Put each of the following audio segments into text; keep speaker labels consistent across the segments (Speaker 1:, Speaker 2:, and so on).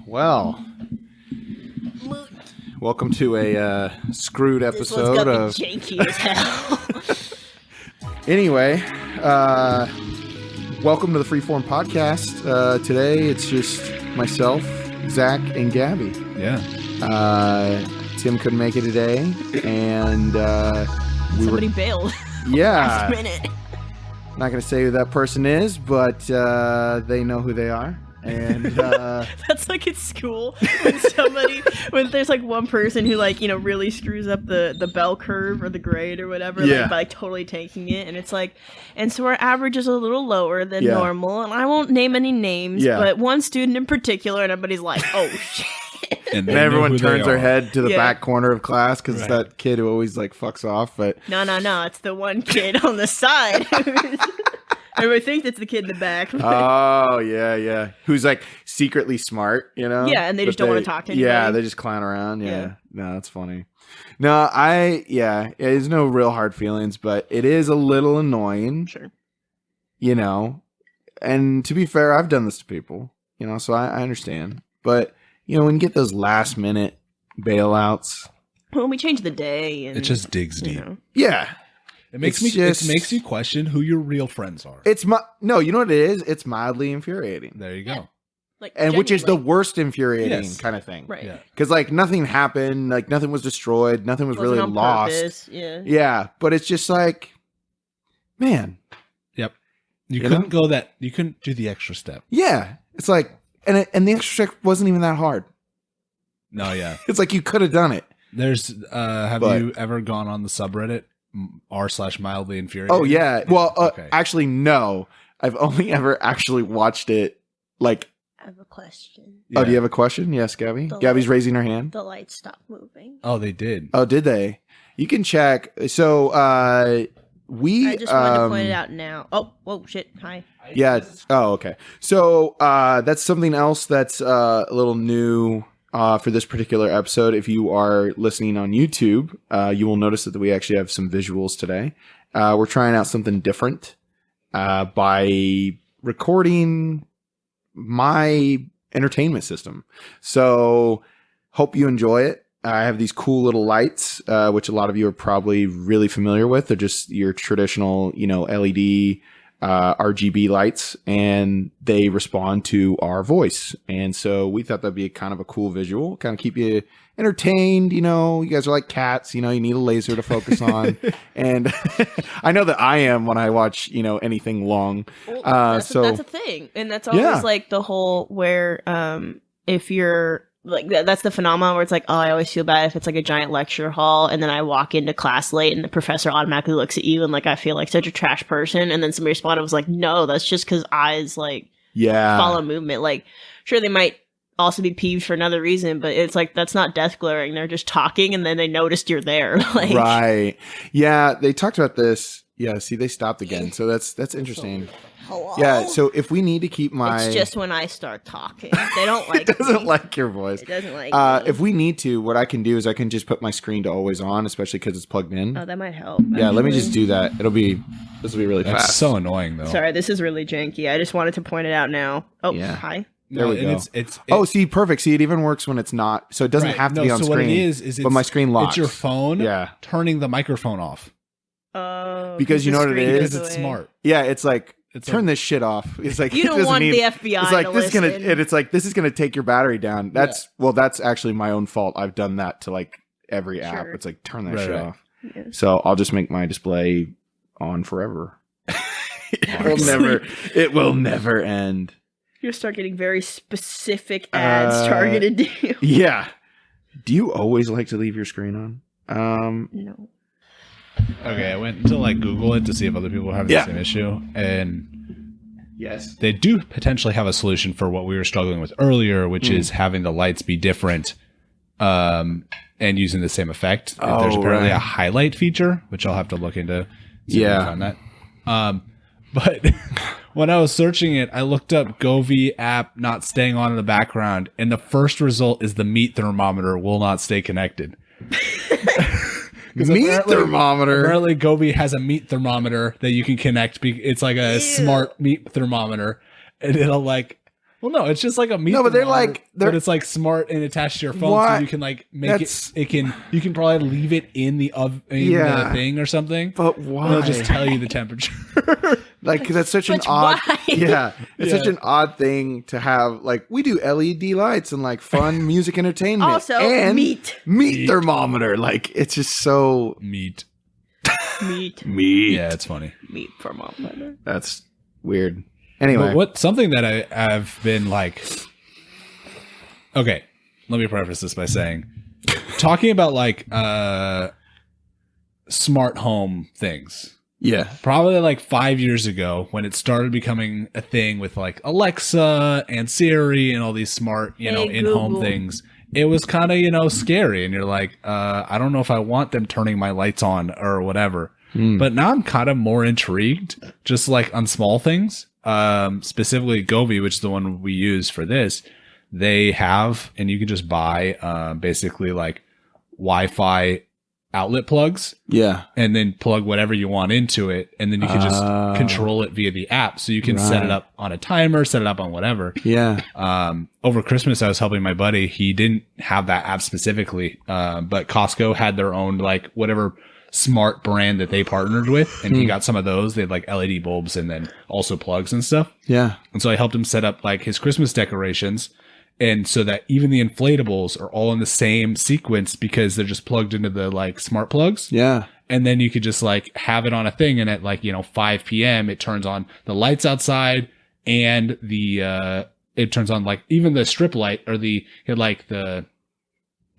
Speaker 1: Well, welcome to a screwed episode of
Speaker 2: janky as hell.
Speaker 1: Anyway, welcome to the Fourm podcast. Today it's just myself, Zach, and Gabby.
Speaker 3: Yeah.
Speaker 1: Tim couldn't make it today, and
Speaker 2: somebody bailed.
Speaker 1: Yeah.
Speaker 2: Last minute.
Speaker 1: Not going to say who that person is, but they know who they are. And
Speaker 2: that's like at school when there's like one person who like, you know, really screws up the bell curve or the grade or whatever, like, by like totally tanking it, and it's like, and so our average is a little lower than normal, and I won't name any names, but one student in particular, and everybody's like, oh shit.
Speaker 1: And everyone turns their head to the back corner of class because it's that kid who always like fucks off. But
Speaker 2: no, it's the one kid on the side. Everybody thinks it's the kid in the back.
Speaker 1: Oh, yeah. Who's like secretly smart, you know?
Speaker 2: Yeah, and they just don't want to talk to anybody.
Speaker 1: Yeah, they just clown around. Yeah. No, that's funny. No, there's no real hard feelings, but it is a little annoying.
Speaker 2: Sure.
Speaker 1: You know, and to be fair, I've done this to people, you know, so I understand. But, you know, when you get those last minute bailouts.
Speaker 2: Well, we change the day. And,
Speaker 3: it just digs deep.
Speaker 2: Know.
Speaker 1: Yeah.
Speaker 3: It makes you question who your real friends are.
Speaker 1: No, you know what it is? It's mildly infuriating.
Speaker 3: There you go.
Speaker 2: Yeah. Like,
Speaker 1: and which is the worst infuriating kind of thing.
Speaker 2: Right.
Speaker 1: Because like nothing happened, like nothing was destroyed, nothing was really lost.
Speaker 2: Purpose.
Speaker 1: Yeah, but it's just like, man.
Speaker 3: Yep. You couldn't do the extra step.
Speaker 1: Yeah. It's like, and the extra step wasn't even that hard.
Speaker 3: No, yeah.
Speaker 1: It's like you could have done it.
Speaker 3: There's have you ever gone on the subreddit r/mildly infuriating?
Speaker 1: Oh yeah. Well, actually no. I've only ever actually watched it like.
Speaker 2: I have a question.
Speaker 1: Yeah. Oh, do you have a question? Yes, Gabby. Gabby's raising her hand.
Speaker 2: The lights stopped moving.
Speaker 3: Oh, they did.
Speaker 1: Oh, did they? You can check. So I
Speaker 2: just wanted to point it out now. Oh, whoa, shit. Hi.
Speaker 1: Yeah. Oh, okay. So that's something else that's a little new for this particular episode. If you are listening on YouTube, you will notice that we actually have some visuals today. We're trying out something different by recording my entertainment system. So hope you enjoy it. I have these cool little lights, which a lot of you are probably really familiar with. They're just your traditional, you know, LED RGB lights, and they respond to our voice. And so we thought that'd be kind of a cool visual, kind of keep you entertained. You know, you guys are like cats, you know, you need a laser to focus on. And I know that I am when I watch, you know, anything long.
Speaker 2: Well, that's a thing. And that's always like the whole where if you're like, that's the phenomenon where it's like, oh, I always feel bad if it's like a giant lecture hall and then I walk into class late and the professor automatically looks at you and like I feel like such a trash person, and then somebody responded was like, no, that's just because eyes like follow movement. Like, sure, they might also be peeved for another reason, but it's like, that's not death glaring. They're just talking and then they noticed you're there. Like,
Speaker 1: right. Yeah, they talked about this. Yeah, see, they stopped again. So that's interesting.
Speaker 2: Hello?
Speaker 1: Yeah, so if we need to keep
Speaker 2: it's just when I start talking. They don't like
Speaker 1: it doesn't like your voice.
Speaker 2: It doesn't like me.
Speaker 1: If we need to, what I can do is I can just put my screen to always on, especially because it's plugged in.
Speaker 2: Oh, that might help.
Speaker 1: Yeah, let me just do that. This will be really fast.
Speaker 3: That's so annoying, though.
Speaker 2: Sorry, this is really janky. I just wanted to point it out now. Oh, hi.
Speaker 1: There we go. See, perfect. See, it even works when it's not. So it doesn't have to be on screen. What it is
Speaker 3: but
Speaker 1: my screen locks.
Speaker 3: It's your phone turning the microphone off.
Speaker 1: Because you know what it is?
Speaker 3: Because it's smart.
Speaker 1: Yeah, it's like, turn this shit off. It's like,
Speaker 2: you don't want the FBI
Speaker 1: it's like,
Speaker 2: to
Speaker 1: this
Speaker 2: listen.
Speaker 1: It's like, this is gonna take your battery down. That's actually my own fault. I've done that to like every app. It's like, turn that shit off. Yeah. So I'll just make my display on forever. It will never end.
Speaker 2: You'll start getting very specific ads targeted to you.
Speaker 1: Yeah. Do you always like to leave your screen on?
Speaker 2: No.
Speaker 3: Okay, I went to like Google it to see if other people were having the same issue, and
Speaker 1: yes,
Speaker 3: they do potentially have a solution for what we were struggling with earlier, which is having the lights be different, and using the same effect. There's apparently a highlight feature, which I'll have to look into. See if I can find that. But when I was searching it, I looked up Govee app not staying on in the background, and the first result is the meat thermometer will not stay connected.
Speaker 1: Meat thermometer.
Speaker 3: Apparently, Govee has a meat thermometer that you can connect. It's like a smart meat thermometer, and it'll like Well, no, it's just like a meat.
Speaker 1: No, but
Speaker 3: but it's like smart and attached to your phone, so you can like make you can probably leave it in the oven, the thing or something.
Speaker 1: But why?
Speaker 3: It'll just tell you the temperature.
Speaker 1: Like, cause that's such an odd. Yeah, it's such an odd thing to have. Like, we do LED lights and like fun music entertainment.
Speaker 2: Also,
Speaker 1: and
Speaker 2: meat
Speaker 1: thermometer. Like, it's just so
Speaker 3: meat.
Speaker 1: Yeah,
Speaker 3: it's funny.
Speaker 2: Meat thermometer.
Speaker 1: That's weird. Anyway,
Speaker 3: something that I've been like, okay, let me preface this by saying, talking about like smart home things.
Speaker 1: Yeah,
Speaker 3: probably like 5 years ago when it started becoming a thing with like Alexa and Siri and all these smart, in-home things. It was kind of, scary, and you're like, I don't know if I want them turning my lights on or whatever. But now I'm kind of more intrigued, just like on small things. Specifically Govee, which is the one we use for this, they have, and you can just buy basically like Wi-Fi outlet plugs. Yeah. And then plug whatever you want into it, and then you can just control it via the app. So you can set it up on a timer, set it up on whatever. Yeah. Over Christmas, I was helping my buddy. He didn't have that app specifically, but Costco had their own like whatever smart brand that they partnered with, and he got some of those. They had like LED bulbs and then also plugs and stuff. Yeah. And so I helped him set up like his Christmas decorations, and so that even the inflatables are all in the same sequence because they're just plugged into the like smart plugs. Yeah. And then you could just like have it on a thing, and at like 5 p.m. it turns on the lights outside, and it turns on like even the strip light or the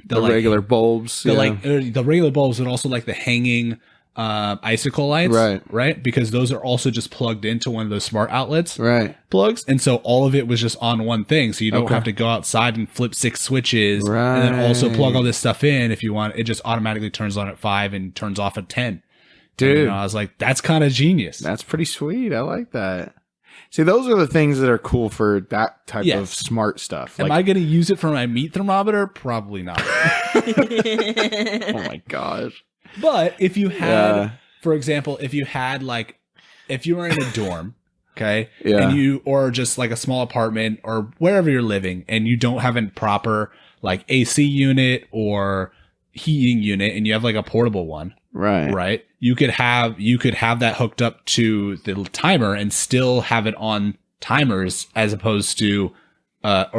Speaker 1: regular bulbs,
Speaker 3: the regular bulbs, and also like the hanging icicle lights, right? Because those are also just plugged into one of those smart outlets, plugs, and so all of it was just on one thing, so you don't have to go outside and flip 6 switches, and then also plug all this stuff in if you want. It just automatically turns on at 5 and turns off at 10. Dude, and, I was like, that's kind of genius.
Speaker 1: That's pretty sweet. I like that. See, those are the things that are cool for that type of smart stuff.
Speaker 3: Am I going to use it for my meat thermometer? Probably not.
Speaker 1: Oh my gosh.
Speaker 3: But if you had, for example, if you were in a dorm, okay, and or just like a small apartment or wherever you're living, and you don't have a proper like AC unit or heating unit, and you have like a portable one, right? You could have that hooked up to the timer and still have it on timers, as opposed to have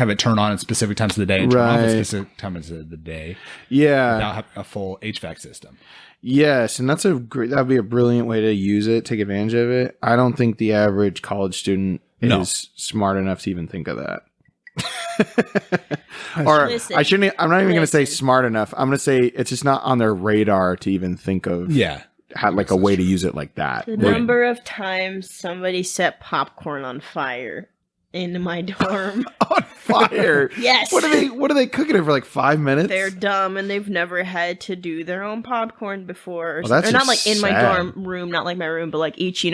Speaker 3: it turn on at specific times of the day and turn off at specific times of the day. Yeah, without having a full HVAC system.
Speaker 1: Yes, and that'd be a brilliant way to use it, take advantage of it. I don't think the average college student is smart enough to even think of that. Or listen, I'm not even going to say smart enough. I'm going to say it's just not on their radar to even think of a way to use it like that.
Speaker 2: The number of times somebody set popcorn on fire in my dorm.
Speaker 1: On fire?
Speaker 2: Yes.
Speaker 1: What are they cooking it for, like 5 minutes?
Speaker 2: They're dumb, and they've never had to do their own popcorn before.
Speaker 1: Well, that's
Speaker 2: or not like in
Speaker 1: sad.
Speaker 2: my dorm room, not like my room, but like each,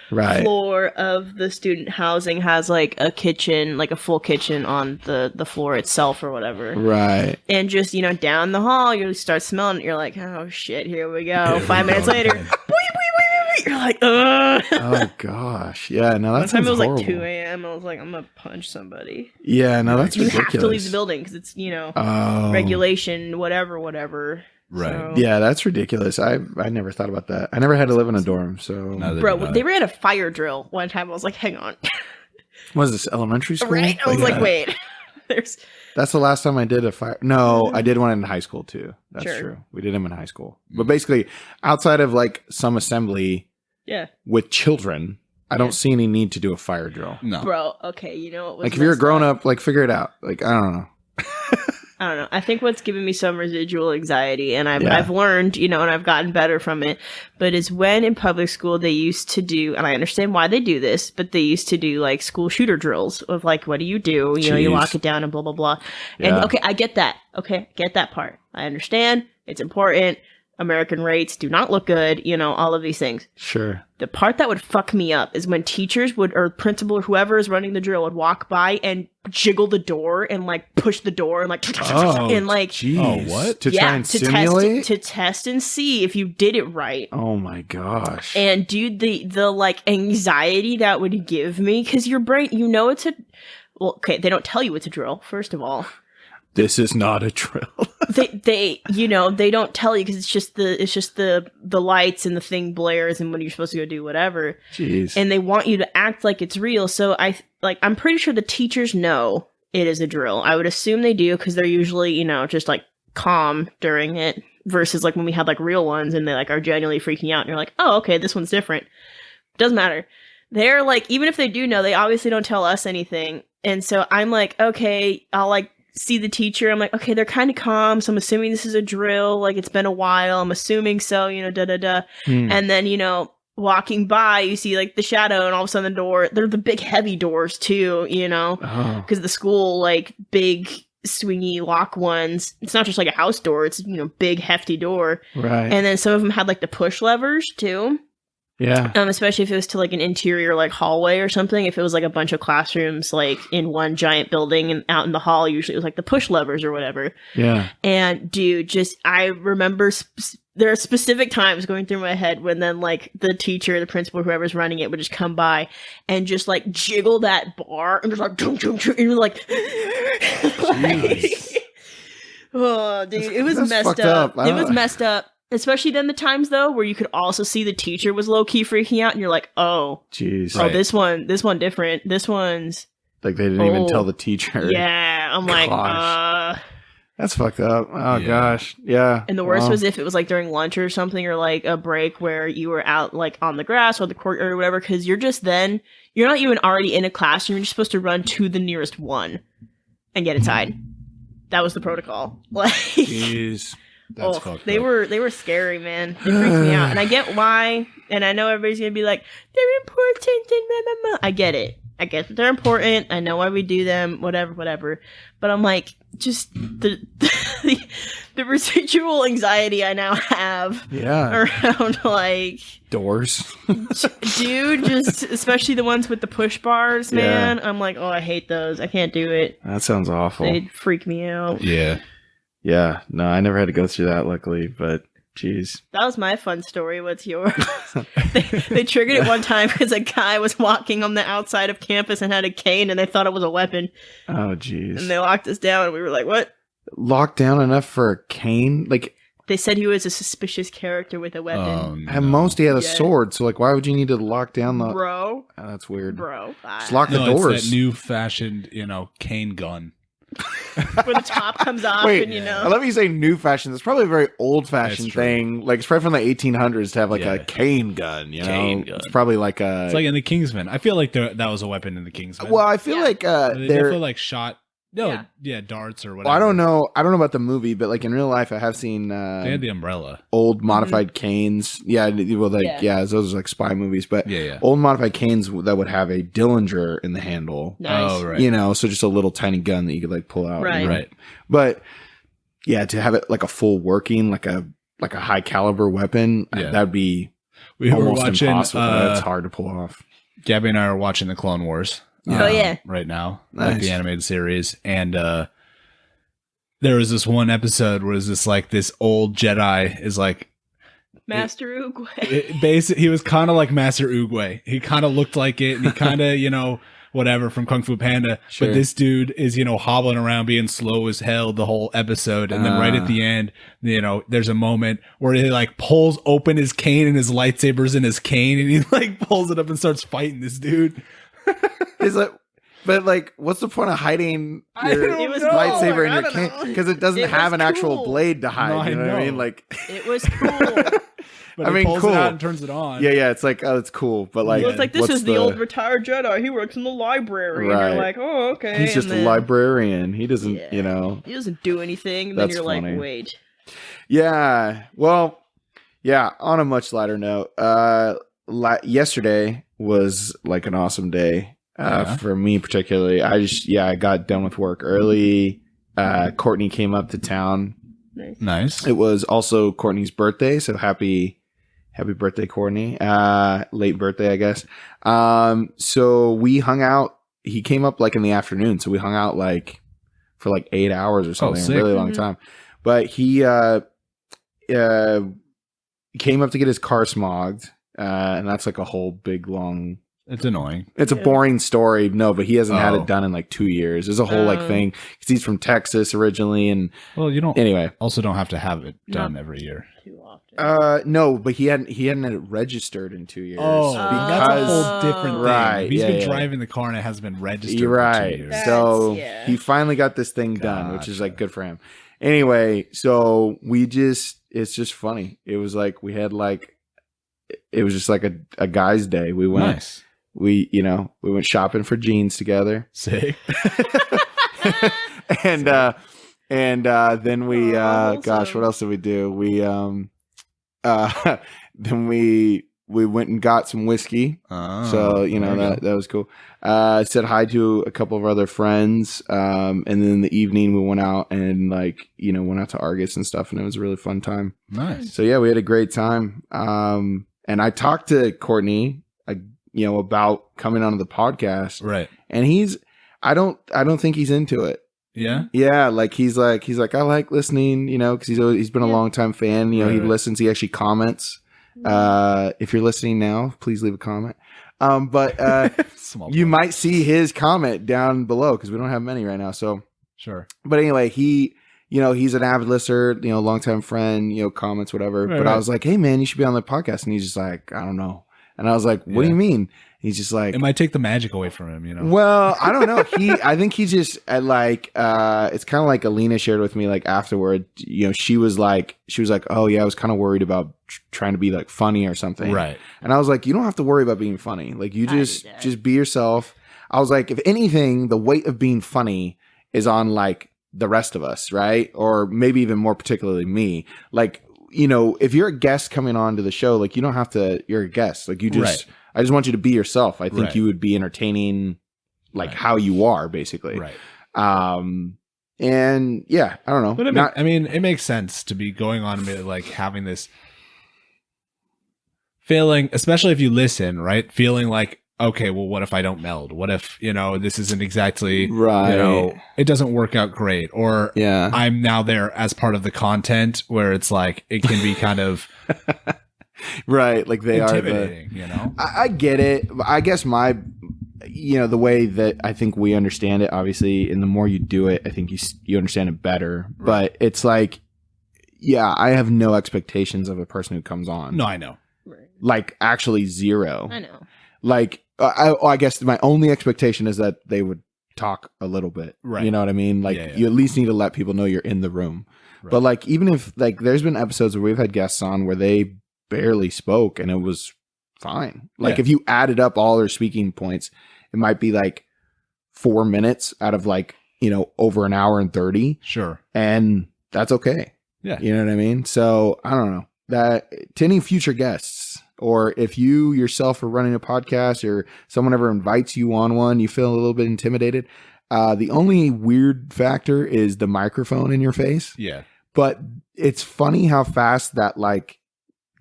Speaker 2: floor of the student housing has like a kitchen, like a full kitchen on the floor itself or whatever. Right. And just, down the hall, you start smelling it. You're like, oh shit, here we go. 5 minutes later. You're like, ugh.
Speaker 1: Oh gosh, yeah. No, that sounds horrible.
Speaker 2: One time it was like 2 a.m. I was like, I'm gonna punch somebody.
Speaker 1: Yeah, no, that's ridiculous.
Speaker 2: You have to leave the building because it's regulation, whatever.
Speaker 1: Right. So. Yeah, that's ridiculous. I never thought about that. I never had to live in a dorm, so.
Speaker 2: Bro, they ran a fire drill one time. I was like, hang on.
Speaker 1: Was this elementary school?
Speaker 2: Right. I was like, wait.
Speaker 1: That's the last time I did a fire. No, I did one in high school too. That's true. We did them in high school. But basically, outside of like some assembly with children, I don't see any need to do a fire drill.
Speaker 2: No. Bro, okay, you know what was
Speaker 1: like if you're a grown up, like figure it out. Like, I don't know.
Speaker 2: I don't know. I think what's giving me some residual anxiety, and I've learned, and I've gotten better from it, but is when in public school they used to do, and I understand why they do this, but they used to do like school shooter drills of like, what do? You lock it down and blah, blah, blah. And okay, I get that. Okay, get that part. I understand. It's important. American rates do not look good, all of these things.
Speaker 1: Sure.
Speaker 2: The part that would fuck me up is when teachers or principal or whoever is running the drill would walk by and jiggle the door and like push the door and like and like
Speaker 1: geez.
Speaker 3: Oh, what?
Speaker 1: To try and simulate?
Speaker 2: To test and see if you did it right.
Speaker 1: Oh my gosh.
Speaker 2: And dude, the like anxiety that would give me, because your brain, it's a okay, they don't tell you it's a drill, first of all.
Speaker 1: This is not a drill.
Speaker 2: they don't tell you because it's just the lights and the thing blares and when you're supposed to go do whatever.
Speaker 1: Jeez.
Speaker 2: And they want you to act like it's real. So I'm pretty sure the teachers know it is a drill. I would assume they do because they're usually, just like calm during it versus like when we had like real ones and they like are genuinely freaking out and you're like, oh, okay, this one's different. Doesn't matter. They're like, even if they do know, they obviously don't tell us anything. And so I'm like, okay, I'll like see the teacher. I'm like, okay, they're kind of calm, so I'm assuming this is a drill. Like, it's been a while. I'm assuming so, And then, walking by, you see like the shadow, and all of a sudden the door. They're the big, heavy doors too, because the school like big swingy lock ones. It's not just like a house door. It's big, hefty door.
Speaker 1: Right.
Speaker 2: And then some of them had like the push levers too.
Speaker 1: Yeah.
Speaker 2: Especially if it was to like an interior like hallway or something. If it was like a bunch of classrooms like in one giant building and out in the hall, usually it was like the push levers or whatever.
Speaker 1: Yeah.
Speaker 2: And dude, I remember there are specific times going through my head when then like the teacher, the principal, whoever's running it would just come by and just like jiggle that bar and just like, and you're like, oh dude, it was messed up. It was messed up. Especially then the times though where you could also see the teacher was low key freaking out, and you're like, "Oh,
Speaker 1: jeez,
Speaker 2: oh, this one different. This one's
Speaker 1: like they didn't even tell the teacher."
Speaker 2: Yeah, I'm like,
Speaker 1: that's fucked up. Oh gosh, yeah.
Speaker 2: And the worst was if it was like during lunch or something, or like a break where you were out like on the grass or the court or whatever, because you're not even already in a classroom. You're just supposed to run to the nearest one and get inside. That was the protocol. Like,
Speaker 1: jeez.
Speaker 3: That's fucked
Speaker 2: they
Speaker 3: up.
Speaker 2: were scary, man. They freaked me out, and I get why. And I know everybody's gonna be like, they're important, and blah, blah, blah. I get it. I get that they're important. I know why we do them. Whatever. But I'm like, just the residual anxiety I now have.
Speaker 1: Yeah.
Speaker 2: Around like
Speaker 1: doors,
Speaker 2: dude. Just especially the ones with the push bars, man. I'm like, oh, I hate those. I can't do it.
Speaker 1: That sounds awful.
Speaker 2: They'd freak me out.
Speaker 3: Yeah.
Speaker 1: Yeah, no, I never had to go through that, luckily, but jeez.
Speaker 2: That was my fun story. What's yours? they triggered it one time because a guy was walking on the outside of campus and had a cane, and they thought it was a weapon.
Speaker 1: Oh, jeez.
Speaker 2: And they locked us down, and we were like, what?
Speaker 1: Locked down enough for a cane? Like,
Speaker 2: they said he was a suspicious character with a weapon.
Speaker 3: Oh, no.
Speaker 1: At most, he had a sword, so, like, why would you need to lock down the...
Speaker 2: Bro.
Speaker 1: Oh, that's weird.
Speaker 2: Bro.
Speaker 1: Just lock the doors.
Speaker 3: It's that new-fashioned, cane gun.
Speaker 2: Where the top comes off.
Speaker 1: Wait,
Speaker 2: and
Speaker 1: I love you say new fashion. It's probably a very old fashioned thing. Like, it's probably from the 1800s to have like a cane gun. Cane gun. It's probably like a.
Speaker 3: It's like in the Kingsman. I feel like that was a weapon in the Kingsman.
Speaker 1: Well, I feel like
Speaker 3: they feel like shot. No, darts or whatever.
Speaker 1: Well, I don't know about the movie, but like in real life, I have seen.
Speaker 3: They had the umbrella.
Speaker 1: Old modified canes. Yeah, well, those are like spy movies, but old modified canes that would have a Dillinger in the handle.
Speaker 2: Nice.
Speaker 3: Oh, right.
Speaker 1: So just a little tiny gun that you could like pull out.
Speaker 2: Right.
Speaker 3: Right.
Speaker 1: But yeah, to have it like a full working, like a high caliber weapon, that'd be almost impossible. That's hard to pull off.
Speaker 3: Gabby and I are watching the Clone Wars. Right now, like the animated series, and there was this one episode where it's just like this old Jedi is like
Speaker 2: Master Oogway.
Speaker 3: He was kind of like Master Oogway. He kind of looked like it, and he kind of whatever from Kung Fu Panda. Sure. But this dude is hobbling around being slow as hell the whole episode, and then right at the end, there's a moment where he like pulls open his cane and his lightsaber's in his cane, and he like pulls it up and starts fighting this dude.
Speaker 1: Is it? But like, what's the point of hiding your lightsaber in your cane? Because it doesn't have an actual blade to hide.
Speaker 3: No,
Speaker 1: you know what I mean? Like,
Speaker 2: it was cool.
Speaker 3: But he pulls it out and turns it on.
Speaker 1: Yeah. It's like, oh, it's cool. But like,
Speaker 2: it's like this is the old retired Jedi. He works in the library.
Speaker 1: Right.
Speaker 2: And you're like, oh, okay.
Speaker 1: He's just a librarian. He doesn't,
Speaker 2: he doesn't do anything. And then you're
Speaker 1: funny.
Speaker 2: like, wait.
Speaker 1: Yeah. Well, yeah. On a much lighter note, yesterday was like an awesome day for me particularly. I got done with work early. Courtney came up to town
Speaker 3: Nice.
Speaker 1: It was also Courtney's birthday, so happy birthday, Courtney. Late birthday, I guess. So we hung out. He came up like in the afternoon, so we hung out like for like 8 hours or something, a really long time. But he came up to get his car smogged, and that's like a whole big long.
Speaker 3: It's annoying.
Speaker 1: It's a boring story, no, but he hasn't had it done in like 2 years. There's a whole like thing because he's from Texas originally, and
Speaker 3: you don't.
Speaker 1: Anyway,
Speaker 3: also don't have to have it done every year.
Speaker 2: Too often.
Speaker 1: No, but he hadn't had it registered in 2 years.
Speaker 3: Because that's a whole different thing.
Speaker 1: Right,
Speaker 3: He's been driving the car and it hasn't been registered.
Speaker 1: You're right.
Speaker 3: For 2 years.
Speaker 1: So he finally got this thing done, which is like good for him. Anyway, so it's just funny. It was like it was just like a guy's day. We went.
Speaker 3: Nice.
Speaker 1: We went shopping for jeans together.
Speaker 3: Sick.
Speaker 1: and then we gosh, what else did we do? We then we went and got some whiskey. So that was cool. Said hi to a couple of our other friends. And then in the evening we went out and went out to Argus and stuff, and it was a really fun time.
Speaker 3: Nice.
Speaker 1: So yeah, we had a great time. And I talked to Courtney about coming onto the podcast.
Speaker 3: Right.
Speaker 1: And I don't think he's into it.
Speaker 3: Yeah.
Speaker 1: Yeah. He's like, I like listening, cause he's been a long time fan. He listens, he actually comments. If you're listening now, please leave a comment. But, you might see his comment down below cause we don't have many right now. So
Speaker 3: sure.
Speaker 1: But anyway, he's an avid listener, longtime friend, comments, whatever. But I was like, hey man, you should be on the podcast. And he's just like, I don't know. And I was like, what do you mean? He's just like,
Speaker 3: it might take the magic away from him,
Speaker 1: Well, I don't know. I think he just it's kind of like Alina shared with me afterward, she was like, oh yeah, I was kind of worried about trying to be like funny or something.
Speaker 3: Right.
Speaker 1: And I was like, you don't have to worry about being funny. Like you just be yourself. I was like, if anything, the weight of being funny is on like the rest of us. Right. Or maybe even more particularly me. If you're a guest coming on to the show, you don't have to, you're a guest. I just want you to be yourself. I think you would be entertaining, how you are, basically.
Speaker 3: Right.
Speaker 1: And yeah, I don't know.
Speaker 3: But it makes sense to be going on and having this feeling, especially if you listen, right? Feeling like, okay, well, what if I don't meld? What if, this isn't exactly, it doesn't work out great? Or I'm now there as part of the content where it's it can be kind of
Speaker 1: right. Like they are I get it. I guess the way that I think we understand it, obviously, and the more you do it, I think you understand it better. Right. But it's I have no expectations of a person who comes on.
Speaker 3: No, I know.
Speaker 1: Actually zero.
Speaker 2: I know.
Speaker 1: I guess my only expectation is that they would talk a little bit. Right. You know what I mean? You at least need to let people know you're in the room. Right. But even if there's been episodes where we've had guests on where they barely spoke and it was fine. If you added up all their speaking points, it might be 4 minutes out of over an hour and 30.
Speaker 3: Sure.
Speaker 1: And that's okay.
Speaker 3: Yeah.
Speaker 1: You know what I mean? So I don't know that to any future guests, or if you yourself are running a podcast or someone ever invites you on one, you feel a little bit intimidated. The only weird factor is the microphone in your face.
Speaker 3: Yeah.
Speaker 1: But it's funny how fast that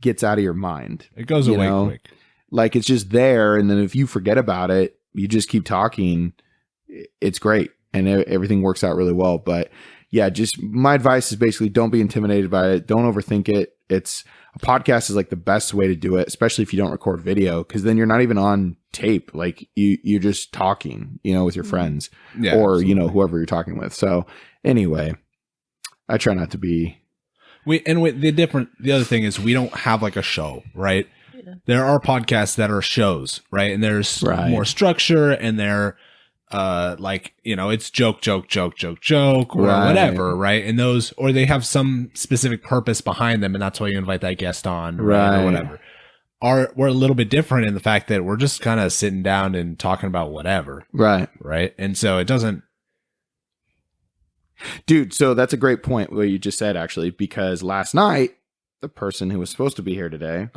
Speaker 1: gets out of your mind.
Speaker 3: It goes away quick.
Speaker 1: It's just there. And then if you forget about it, you just keep talking. It's great. And everything works out really well. But yeah, just my advice is basically don't be intimidated by it. Don't overthink it. A podcast is the best way to do it, especially if you don't record video, because then you're not even on tape. You're just talking, with your friends or, absolutely. Whoever you're talking with. So anyway, I try not to be.
Speaker 3: The other thing is we don't have a show, right? Yeah. There are podcasts that are shows, right? And there's more structure and they're it's joke or whatever, right? And those, or they have some specific purpose behind them, and that's why you invite that guest on, right? Or whatever. We're a little bit different in the fact that we're just kind of sitting down and talking about whatever,
Speaker 1: right?
Speaker 3: And so it doesn't.
Speaker 1: Dude, so that's a great point what you just said, actually, because last night the person who was supposed to be here today,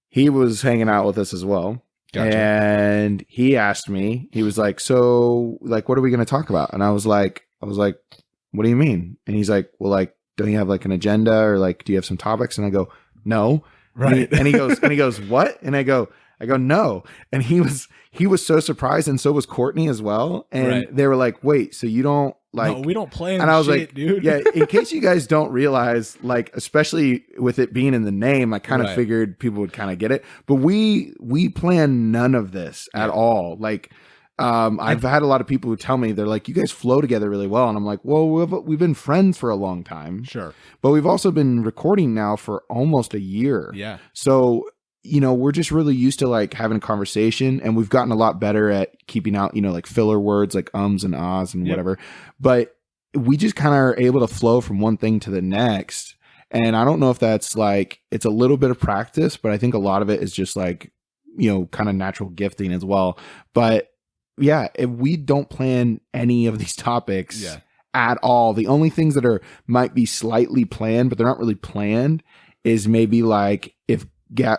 Speaker 1: he was hanging out with us as well. Gotcha. And he asked me, he was like, so what are we going to talk about? And I was like, what do you mean? And he's like, well, don't you have like an agenda or like, do you have some topics? And I go, no.
Speaker 3: Right.
Speaker 1: And he goes, what? And I go, no. And he was so surprised. And so was Courtney as well. And they were like, wait, so you don't like,
Speaker 3: no, we don't plan.
Speaker 1: And I was
Speaker 3: shit,
Speaker 1: like,
Speaker 3: dude.
Speaker 1: yeah, in case you guys don't realize, like, especially with it being in the name, I kind of figured people would kind of get it, but we plan none of this at all. Like, I've had a lot of people who tell me, they're like, you guys flow together really well. And I'm like, well, we've been friends for a long time.
Speaker 3: Sure.
Speaker 1: But we've also been recording now for almost a year.
Speaker 3: Yeah.
Speaker 1: So, you know, we're just really used to like having a conversation, and we've gotten a lot better at keeping out, you know, like filler words like ums and ahs and whatever. But we just kind of are able to flow from one thing to the next. And I don't know if that's like, it's a little bit of practice, but I think a lot of it is just like, you know, kind of natural gifting as well. But yeah, if we don't plan any of these topics at all, the only things that might be slightly planned, but they're not really planned, is maybe like if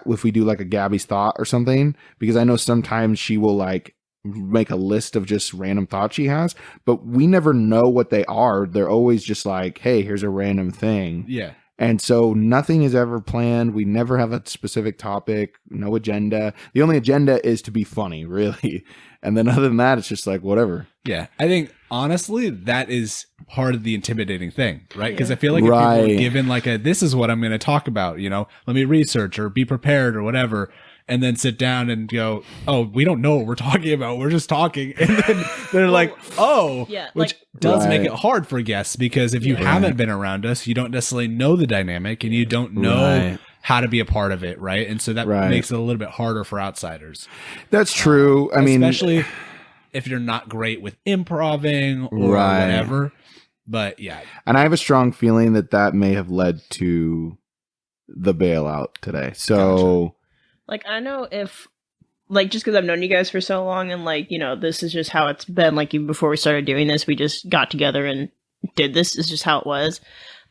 Speaker 1: we do like a Gabby's thought or something, because I know sometimes she will like make a list of just random thoughts she has, but we never know what they are. They're always just like, hey, here's a random thing.
Speaker 3: Yeah.
Speaker 1: And so nothing is ever planned. We never have a specific topic, no agenda. The only agenda is to be funny, really. And then other than that, it's just like whatever.
Speaker 3: Yeah. I think honestly, that is part of the intimidating thing, right? Because I feel like if people are given like this is what I'm going to talk about, you know, let me research or be prepared or whatever, and then sit down and go, oh, we don't know what we're talking about. We're just talking. And then they're like, oh, which does make it hard for guests, because if you haven't been around us, you don't necessarily know the dynamic and you don't know how to be a part of it. Right. And so that makes it a little bit harder for outsiders.
Speaker 1: That's true. I mean,
Speaker 3: especially if you're not great with improving or whatever. But yeah.
Speaker 1: And I have a strong feeling that may have led to the bailout today. So
Speaker 2: like, I know if, like, just because I've known you guys for so long, and like, you know, this is just how it's been. Like, even before we started doing this, we just got together and did this. Is just how it was.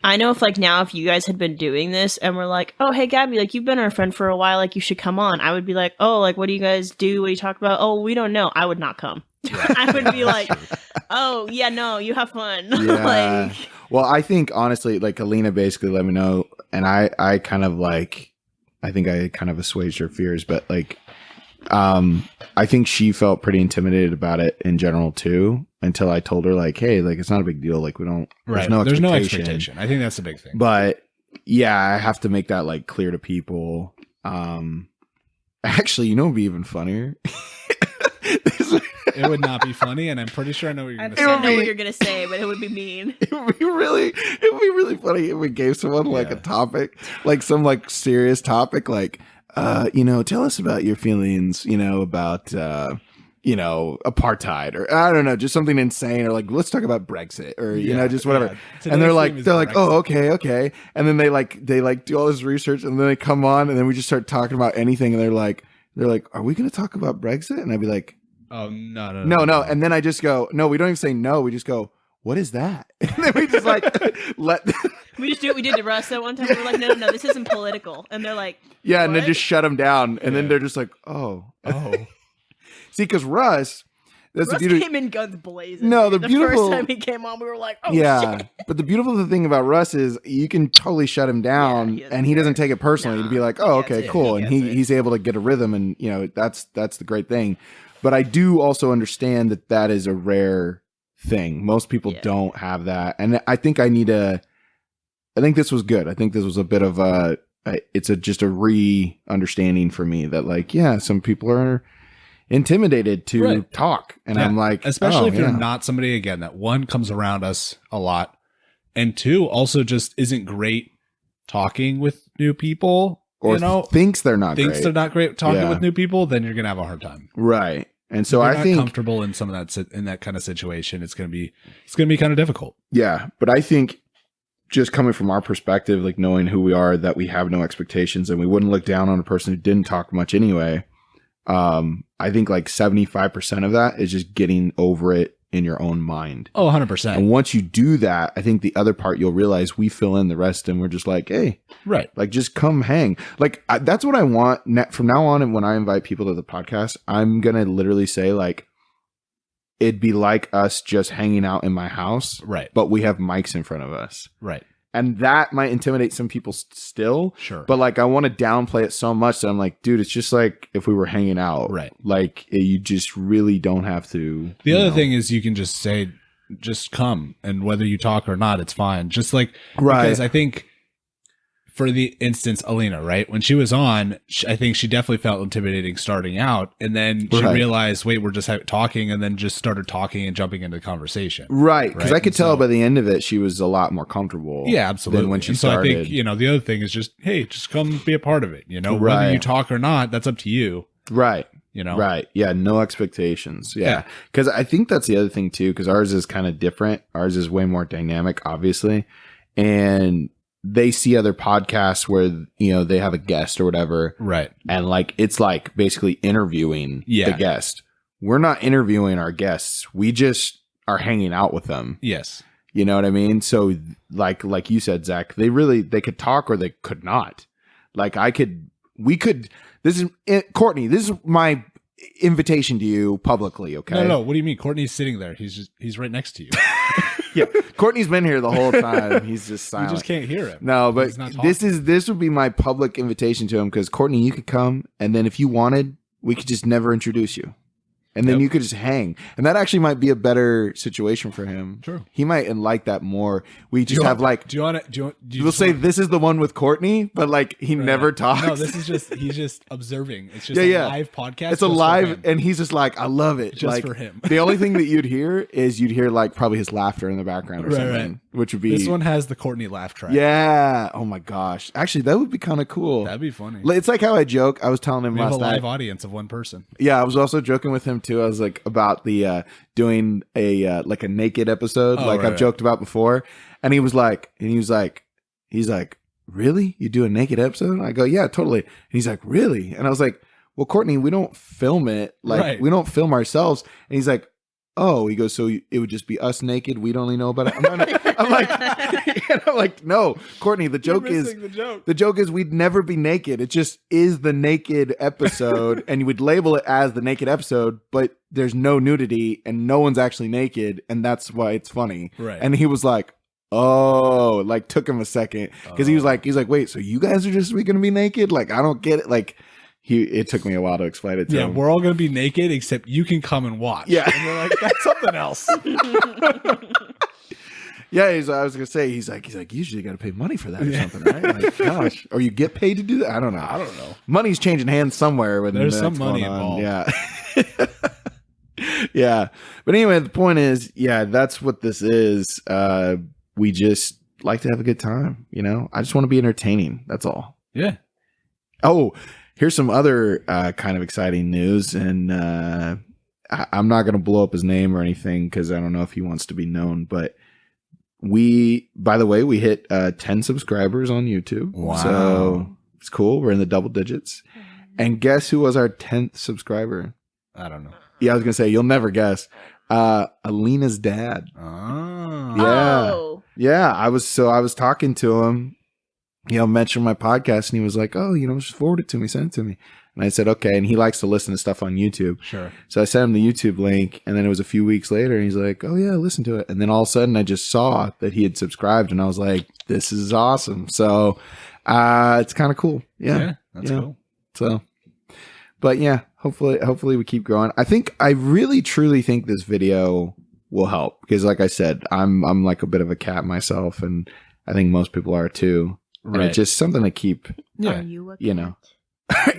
Speaker 2: I know if like now, if you guys had been doing this and we're like, oh, hey, Gabby, like you've been our friend for a while, like you should come on. I would be like, oh, like, what do you guys do? What do you talk about? Oh, we don't know. I would not come. I would be like, oh, yeah, no, you have fun.
Speaker 1: Yeah. Like, well, I think honestly, like Alina basically let me know, and I kind of like, I think I kind of assuaged her fears, but like, I think she felt pretty intimidated about it in general too, until I told her like, hey, like it's not a big deal. Like we don't, there's no expectation.
Speaker 3: I think that's the big thing.
Speaker 1: But yeah, I have to make that like clear to people. Actually, you know, it'd be even funnier.
Speaker 3: It would not be funny, and I'm pretty sure I know what you're going to say.
Speaker 2: I don't know what you're going to say, but it would be mean.
Speaker 1: It would be really funny if we gave someone like a topic, like some like serious topic, like, you know, tell us about your feelings, you know, about, you know, apartheid, or I don't know, just something insane, or like, let's talk about Brexit, or, you know, just whatever. Yeah. And they're like, oh, okay. And then they do all this research, and then they come on, and then we just start talking about anything. And they're like, are we going to talk about Brexit? And I'd be like,
Speaker 3: oh, no.
Speaker 1: And then I just go, no, we don't even say no. We just go, what is that? And then we just like
Speaker 2: we just do what we did to Russ that one time. We were like, no, this isn't political. And they're like,
Speaker 1: yeah, what? And then just shut them down. And then they're just like, oh. See, because Russ
Speaker 2: came in guns blazing.
Speaker 1: No, the
Speaker 2: first time he came on, we were like, oh, shit.
Speaker 1: But the beautiful thing about Russ is you can totally shut him down, and he doesn't take it personally. He'd be like, oh, okay, cool. And he's able to get a rhythm, and, you know, that's the great thing. But I do also understand that is a rare thing. Most people don't have that. And I think I think this was good. I think this was a bit of just a re-understanding for me that like, yeah, some people are intimidated to talk. And I'm like,
Speaker 3: especially if you're not somebody, again, that one comes around us a lot, and two, also just isn't great talking with new people, or, you know,
Speaker 1: thinks they're not
Speaker 3: great talking with new people, then you're going to have a hard time.
Speaker 1: Right. And so
Speaker 3: I think comfortable in some of that, in that kind of situation, it's going to be kind of difficult.
Speaker 1: Yeah. But I think just coming from our perspective, like knowing who we are, that we have no expectations and we wouldn't look down on a person who didn't talk much anyway. I think like 75% of that is just getting over it in your own mind.
Speaker 3: Oh, 100%.
Speaker 1: And once you do that, I think the other part, you'll realize we fill in the rest, and we're just like, hey, like just come hang. Like that's what I want from now on. And when I invite people to the podcast, I'm going to literally say like, it'd be like us just hanging out in my house.
Speaker 3: Right.
Speaker 1: But we have mics in front of us.
Speaker 3: Right.
Speaker 1: And that might intimidate some people still.
Speaker 3: Sure.
Speaker 1: But like, I want to downplay it so much that I'm like, dude, it's just like if we were hanging out.
Speaker 3: Right.
Speaker 1: Like, you just really don't have to.
Speaker 3: The other thing is you can just say, just come. And whether you talk or not, it's fine. Just like, because I think for the instance, Alina, right? When she was on, I think she definitely felt intimidating starting out. And then she realized, wait, we're just talking, and then just started talking and jumping into the conversation.
Speaker 1: Right. Because I could tell by the end of it, she was a lot more comfortable.
Speaker 3: Yeah, absolutely.
Speaker 1: Than when she started.
Speaker 3: So I think, the other thing is just, hey, just come be a part of it. Whether you talk or not, that's up to you.
Speaker 1: Right.
Speaker 3: Right.
Speaker 1: Yeah. No expectations. Yeah. Because I think that's the other thing too, because ours is kind of different. Ours is way more dynamic, obviously. And they see other podcasts where, they have a guest or whatever.
Speaker 3: Right.
Speaker 1: And like, it's like basically interviewing the guest. We're not interviewing our guests. We just are hanging out with them.
Speaker 3: Yes.
Speaker 1: You know what I mean? So like you said, Zach, they could talk or they could not. Like Courtney, this is my invitation to you publicly. Okay.
Speaker 3: No. What do you mean? Courtney's sitting there. He's right next to you.
Speaker 1: Yeah, Courtney's been here the whole time. He's just silent.
Speaker 3: You just can't hear him.
Speaker 1: No, but this would be my public invitation to him, because Courtney, you could come, and then if you wanted, we could just never introduce you. And then you could just hang. And that actually might be a better situation for him.
Speaker 3: True.
Speaker 1: He might like that more. We just have like... We'll say this is the one with Courtney, but like he never talks.
Speaker 3: No, he's just observing. It's just a live podcast.
Speaker 1: It's a live, and he's just like, I love it.
Speaker 3: Just for him.
Speaker 1: The only thing that you'd hear like probably his laughter in the background or something. Which would be...
Speaker 3: This one has the Courtney laugh track.
Speaker 1: Yeah. Oh my gosh. Actually, that would be kind of cool.
Speaker 3: That'd be funny.
Speaker 1: It's like how I joke. I was telling him last night.
Speaker 3: We have a live audience of one person.
Speaker 1: Yeah, I was also joking with him too. I was like about the doing a like a naked episode, I've joked about before, and he's like, really? You do a naked episode? And I go, yeah, totally. And he's like, really? And I was like, well, Courtney, we don't film it. We don't film ourselves. And he's like, oh, he goes, so it would just be us naked. We'd only know about it. I'm like, no, Courtney, the joke is we'd never be naked. It just is the naked episode, and you would label it as the naked episode, but there's no nudity and no one's actually naked, and that's why it's funny.
Speaker 3: Right.
Speaker 1: And he was like, oh, like took him a second, because he's like, wait, so you guys are just going to be naked? Like, I don't get it. Like, it took me a while to explain it to him.
Speaker 3: Yeah, we're all going to be naked except you can come and watch.
Speaker 1: Yeah.
Speaker 3: And we're like, that's something else.
Speaker 1: Yeah, I was going to say, he's like, you usually got to pay money for that or something, right? Like, gosh, or you get paid to do that? I don't know. Money's changing hands somewhere. When
Speaker 3: there's some money involved.
Speaker 1: Yeah. Yeah. But anyway, the point is, that's what this is. We just like to have a good time, I just want to be entertaining. That's all.
Speaker 3: Yeah.
Speaker 1: Oh, here's some other kind of exciting news, and I'm not going to blow up his name or anything because I don't know if he wants to be known, but by the way, we hit 10 subscribers on YouTube.
Speaker 3: Wow.
Speaker 1: So it's cool. We're in the double digits. And guess who was our 10th subscriber?
Speaker 3: I don't know.
Speaker 1: Yeah, I was going to say, you'll never guess. Alina's dad.
Speaker 3: Oh.
Speaker 1: Yeah.
Speaker 2: Oh.
Speaker 1: Yeah. I was talking to him, mentioned my podcast, and he was like, oh, just forward it to me, send it to me. And I said, okay. And he likes to listen to stuff on YouTube.
Speaker 3: Sure.
Speaker 1: So I sent him the YouTube link, and then it was a few weeks later, and he's like, oh yeah, listen to it. And then all of a sudden I just saw that he had subscribed, and I was like, this is awesome. So it's kind of cool. Yeah.
Speaker 3: That's cool.
Speaker 1: So, but yeah, hopefully we keep growing. I really truly think this video will help, because like I said, I'm like a bit of a cat myself, and I think most people are too. Right. And it's just something to keep.
Speaker 2: Yeah. Are you a cat?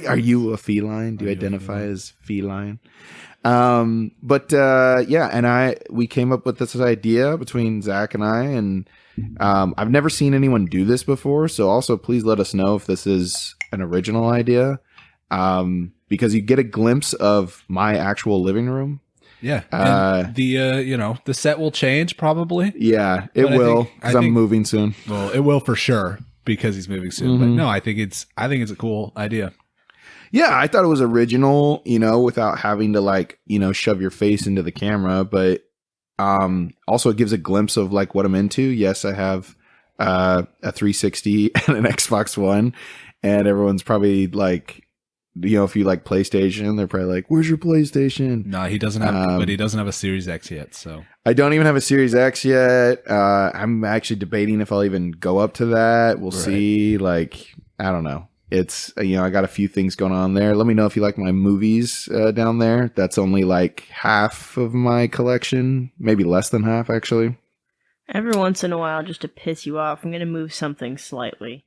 Speaker 1: Are you a feline? Do you identify as feline? And we came up with this idea between Zach and I, and I've never seen anyone do this before. So also please let us know if this is an original idea, because you get a glimpse of my actual living room.
Speaker 3: Yeah. And the set will change probably.
Speaker 1: Yeah, it will, because I'm moving soon.
Speaker 3: Well, it will for sure, because he's moving soon. Mm-hmm. But no, I think it's a cool idea.
Speaker 1: Yeah, I thought it was original, without having to shove your face into the camera, but also it gives a glimpse of like what I'm into. Yes, I have a 360 and an Xbox One, and everyone's probably like if you like PlayStation, they're probably like, "Where's your PlayStation?"
Speaker 3: No, he doesn't have, but he doesn't have a Series X yet. So
Speaker 1: I don't even have a Series X yet. I'm actually debating if I'll even go up to that. We'll see. Like, I don't know. It's I got a few things going on there. Let me know if you like my movies down there. That's only like half of my collection, maybe less than half actually.
Speaker 2: Every once in a while, just to piss you off, I'm gonna move something slightly.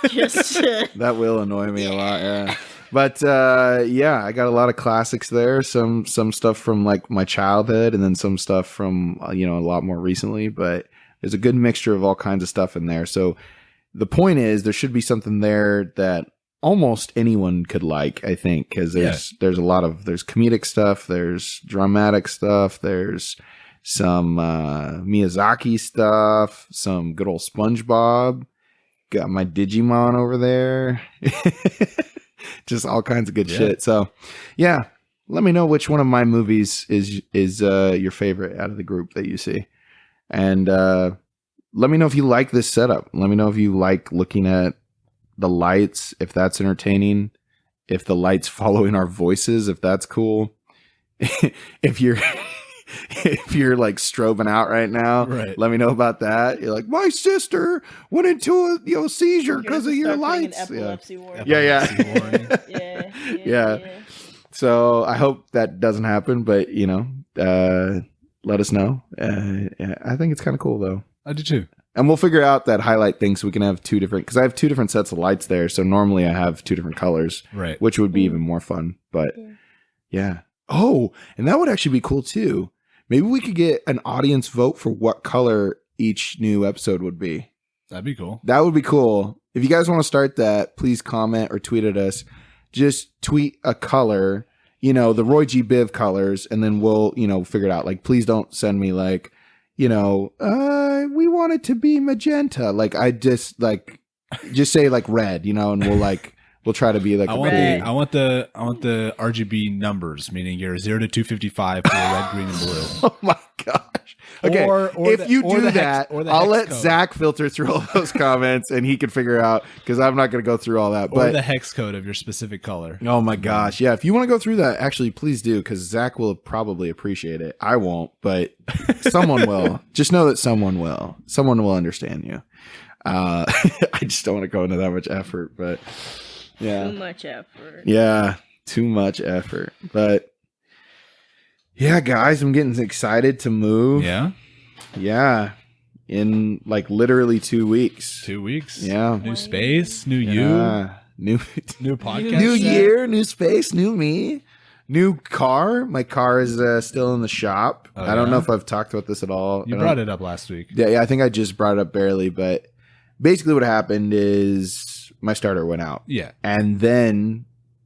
Speaker 2: Just
Speaker 1: that will annoy me a lot. Yeah. But I got a lot of classics there. Some stuff from like my childhood, and then some stuff from a lot more recently. But there's a good mixture of all kinds of stuff in there. So the point is, there should be something there that almost anyone could like. I think because there's comedic stuff, there's dramatic stuff, there's some Miyazaki stuff, some good old SpongeBob. Got my Digimon over there. Just all kinds of good shit. So, yeah, let me know which one of my movies is your favorite out of the group that you see. And let me know if you like this setup. Let me know if you like looking at the lights, if that's entertaining, if the lights following our voices, if that's cool. If you're like strobing out right now, let me know about that. You're like, my sister went into a seizure because of your lights. Yeah. So I hope that doesn't happen, but let us know. I think it's kind of cool though.
Speaker 3: I do too.
Speaker 1: And we'll figure out that highlight thing so we can have two different, because I have two different sets of lights there. So normally I have two different colors,
Speaker 3: right?
Speaker 1: Which would be even more fun. But yeah. Oh, and that would actually be cool too. Maybe we could get an audience vote for what color each new episode would be.
Speaker 3: That'd be cool.
Speaker 1: That would be cool. If you guys want to start that, please comment or tweet at us. Just tweet a color, the Roy G. Biv colors, and then we'll, figure it out. Like, please don't send me like, we want it to be magenta. Like, I just say like red, and we'll try to be like.
Speaker 3: I want the RGB numbers, meaning you're 0 to 255 for red, green, and blue.
Speaker 1: Oh my gosh! Okay, if you do that, I'll let Zach filter through all those comments, and he can figure out, because I'm not going to go through all that.
Speaker 3: Or the hex code of your specific color.
Speaker 1: Oh my gosh! Yeah, if you want to go through that, actually, please do, because Zach will probably appreciate it. I won't, but someone will. Just know that someone will. Someone will understand you. I just don't want to go into that much effort, but. Yeah.
Speaker 2: Too much effort.
Speaker 1: Yeah, too much effort. But yeah, guys, I'm getting excited to move.
Speaker 3: Yeah.
Speaker 1: Yeah. In like literally 2 weeks.
Speaker 3: 2 weeks.
Speaker 1: Yeah.
Speaker 3: New space, new you. New podcast.
Speaker 1: New year, new space, new me. New car. My car is still in the shop. I don't know if I've talked about this at all.
Speaker 3: You brought it up last week.
Speaker 1: Yeah, I think I just brought it up barely, but basically what happened is my starter went out.
Speaker 3: Yeah.
Speaker 1: And then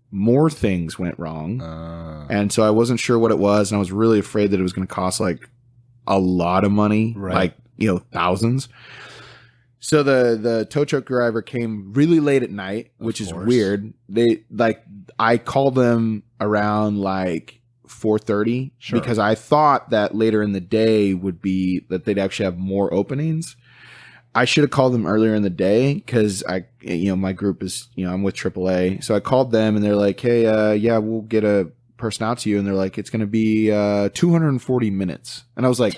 Speaker 1: more things went wrong. And so I wasn't sure what it was. And I was really afraid that it was going to cost like a lot of money, like, thousands. So the tow truck driver came really late at night, which is weird. I called them around like 4:30 because I thought that later in the day would be that they'd actually have more openings. I should have called them earlier in the day because my group is, I'm with AAA. So I called them and they're like, hey, we'll get a person out to you. And they're like, it's going to be 240 minutes. And I was like,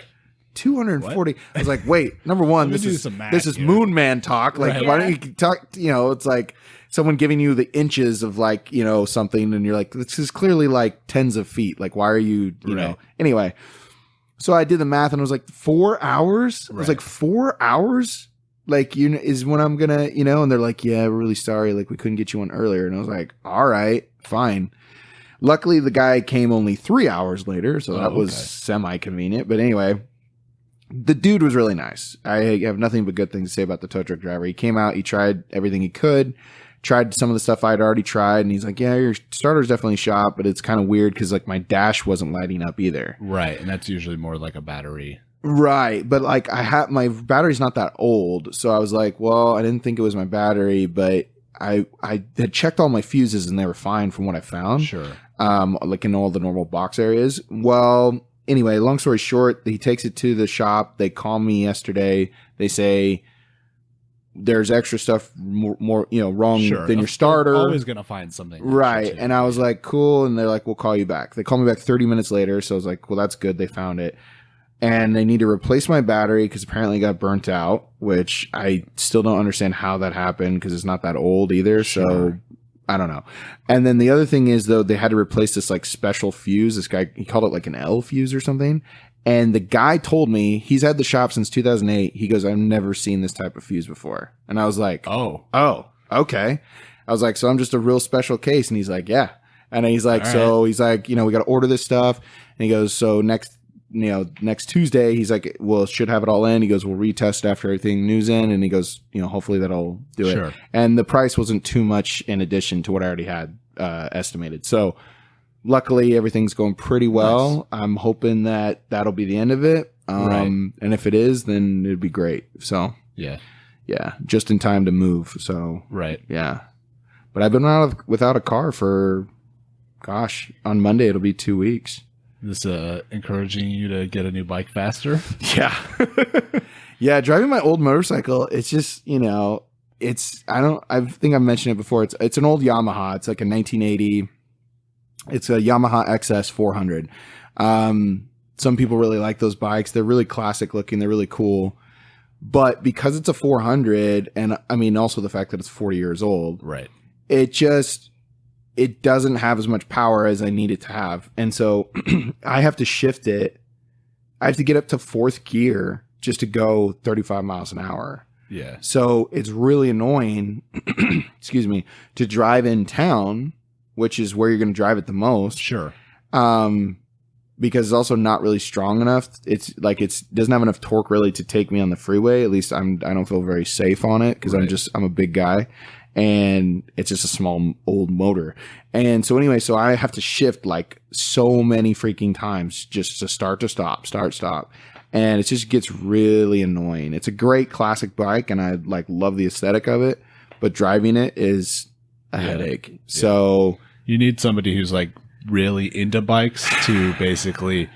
Speaker 1: 240? What? I was like, wait, number one, this is Moon Man talk. Like, why don't you talk? It's like someone giving you the inches of like, something. And you're like, this is clearly like tens of feet. Like, why are you, know? Anyway. So I did the math and I was like, 4 hours? I was like, 4 hours? Like, is when I'm gonna, and they're like, yeah, we're really sorry. Like, we couldn't get you one earlier. And I was like, all right, fine. Luckily, the guy came only 3 hours later. So that was semi-convenient. But anyway, the dude was really nice. I have nothing but good things to say about the tow truck driver. He came out, he tried everything he could, tried some of the stuff I'd already tried. And he's like, yeah, your starter's definitely shot, but it's kind of weird because like my dash wasn't lighting up either.
Speaker 3: Right. And that's usually more like a battery.
Speaker 1: Right. But like my battery's not that old. So I was like, well, I didn't think it was my battery, but I had checked all my fuses and they were fine from what I found.
Speaker 3: Sure.
Speaker 1: Like in all the normal box areas. Well, anyway, long story short, he takes it to the shop. They call me yesterday. They say, there's extra stuff more wrong than your starter.
Speaker 3: They're always gonna find something,
Speaker 1: right? And I was like, cool. And they're like, we'll call you back. They called me back 30 minutes later. So I was like, well, that's good. They found it, and they need to replace my battery because apparently it got burnt out, which I still don't understand how that happened because it's not that old either. Sure. So I don't know. And then the other thing is though, they had to replace this like special fuse. This guy, he called it like an L fuse or something. And the guy told me he's had the shop since 2008. He goes, I've never seen this type of fuse before. And I was like, oh, okay. I was like, so I'm just a real special case. And he's like, yeah. And he's like, he's like, we got to order this stuff. And he goes, so next Tuesday, he's like, well, should have it all in. He goes, we'll retest after everything new's in. And he goes, hopefully that'll do it. And the price wasn't too much in addition to what I already had estimated. So luckily, everything's going pretty well. Nice. I'm hoping that that'll be the end of it. And if it is, then it'd be great. So yeah, just in time to move. So yeah. But I've been without a car for, on Monday it'll be 2 weeks.
Speaker 3: This encouraging you to get a new bike faster?
Speaker 1: Yeah, yeah. Driving my old motorcycle, it's just I think I've mentioned it before. It's an old Yamaha. It's like a 1980. It's a Yamaha XS 400. Some people really like those bikes. They're really classic looking. They're really cool. But because it's a 400, and I mean also the fact that it's 40 years old, it doesn't have as much power as I need it to have. And so I have to shift it. I have to get up to fourth gear just to go 35 miles an hour.
Speaker 3: Yeah.
Speaker 1: So it's really annoying, excuse me, to drive in town, which is where you're going to drive it the most.
Speaker 3: Sure.
Speaker 1: Because it's also not really strong enough. It's like doesn't have enough torque really to take me on the freeway. At least I don't feel very safe on it because I'm a big guy, and it's just a small old motor. And so anyway, so I have to shift like so many freaking times just to start to stop, stop. And it just gets really annoying. It's a great classic bike and I like love the aesthetic of it, but driving it is a headache. Yeah. So
Speaker 3: you need somebody who's like really into bikes to basically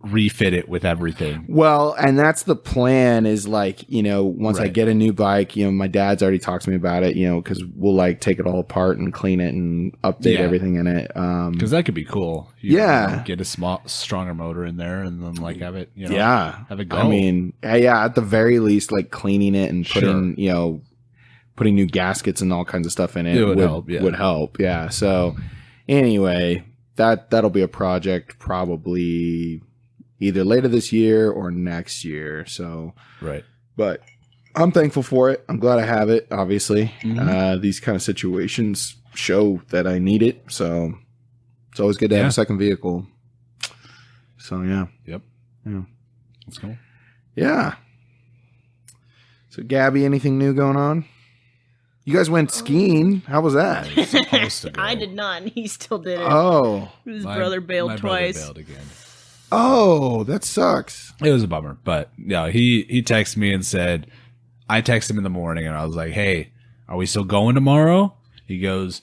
Speaker 3: refit it with everything.
Speaker 1: Well, and that's the plan is like, once I get a new bike, my dad's already talked to me about it, because we'll like take it all apart and clean it and update everything in it.
Speaker 3: Because that could be cool. Get a stronger motor in there and then like have it, have it go.
Speaker 1: I mean, at the very least, like cleaning it and putting new gaskets and all kinds of stuff in it would help. Yeah. So anyway, that'll be a project probably either later this year or next year. So, but I'm thankful for it. I'm glad I have it. Obviously, these kind of situations show that I need it. So it's always good to have a second vehicle. So yeah.
Speaker 3: Yep.
Speaker 1: Yeah.
Speaker 3: That's cool.
Speaker 1: Yeah. So Gabby, anything new going on? You guys went skiing. How was that?
Speaker 3: I was supposed to go.
Speaker 2: I did not, and he still did it.
Speaker 1: Oh.
Speaker 2: His brother bailed twice.
Speaker 3: Brother bailed again.
Speaker 1: Oh, that sucks.
Speaker 3: It was a bummer, but he texted me and said, I texted him in the morning and I was like, hey, are we still going tomorrow? He goes,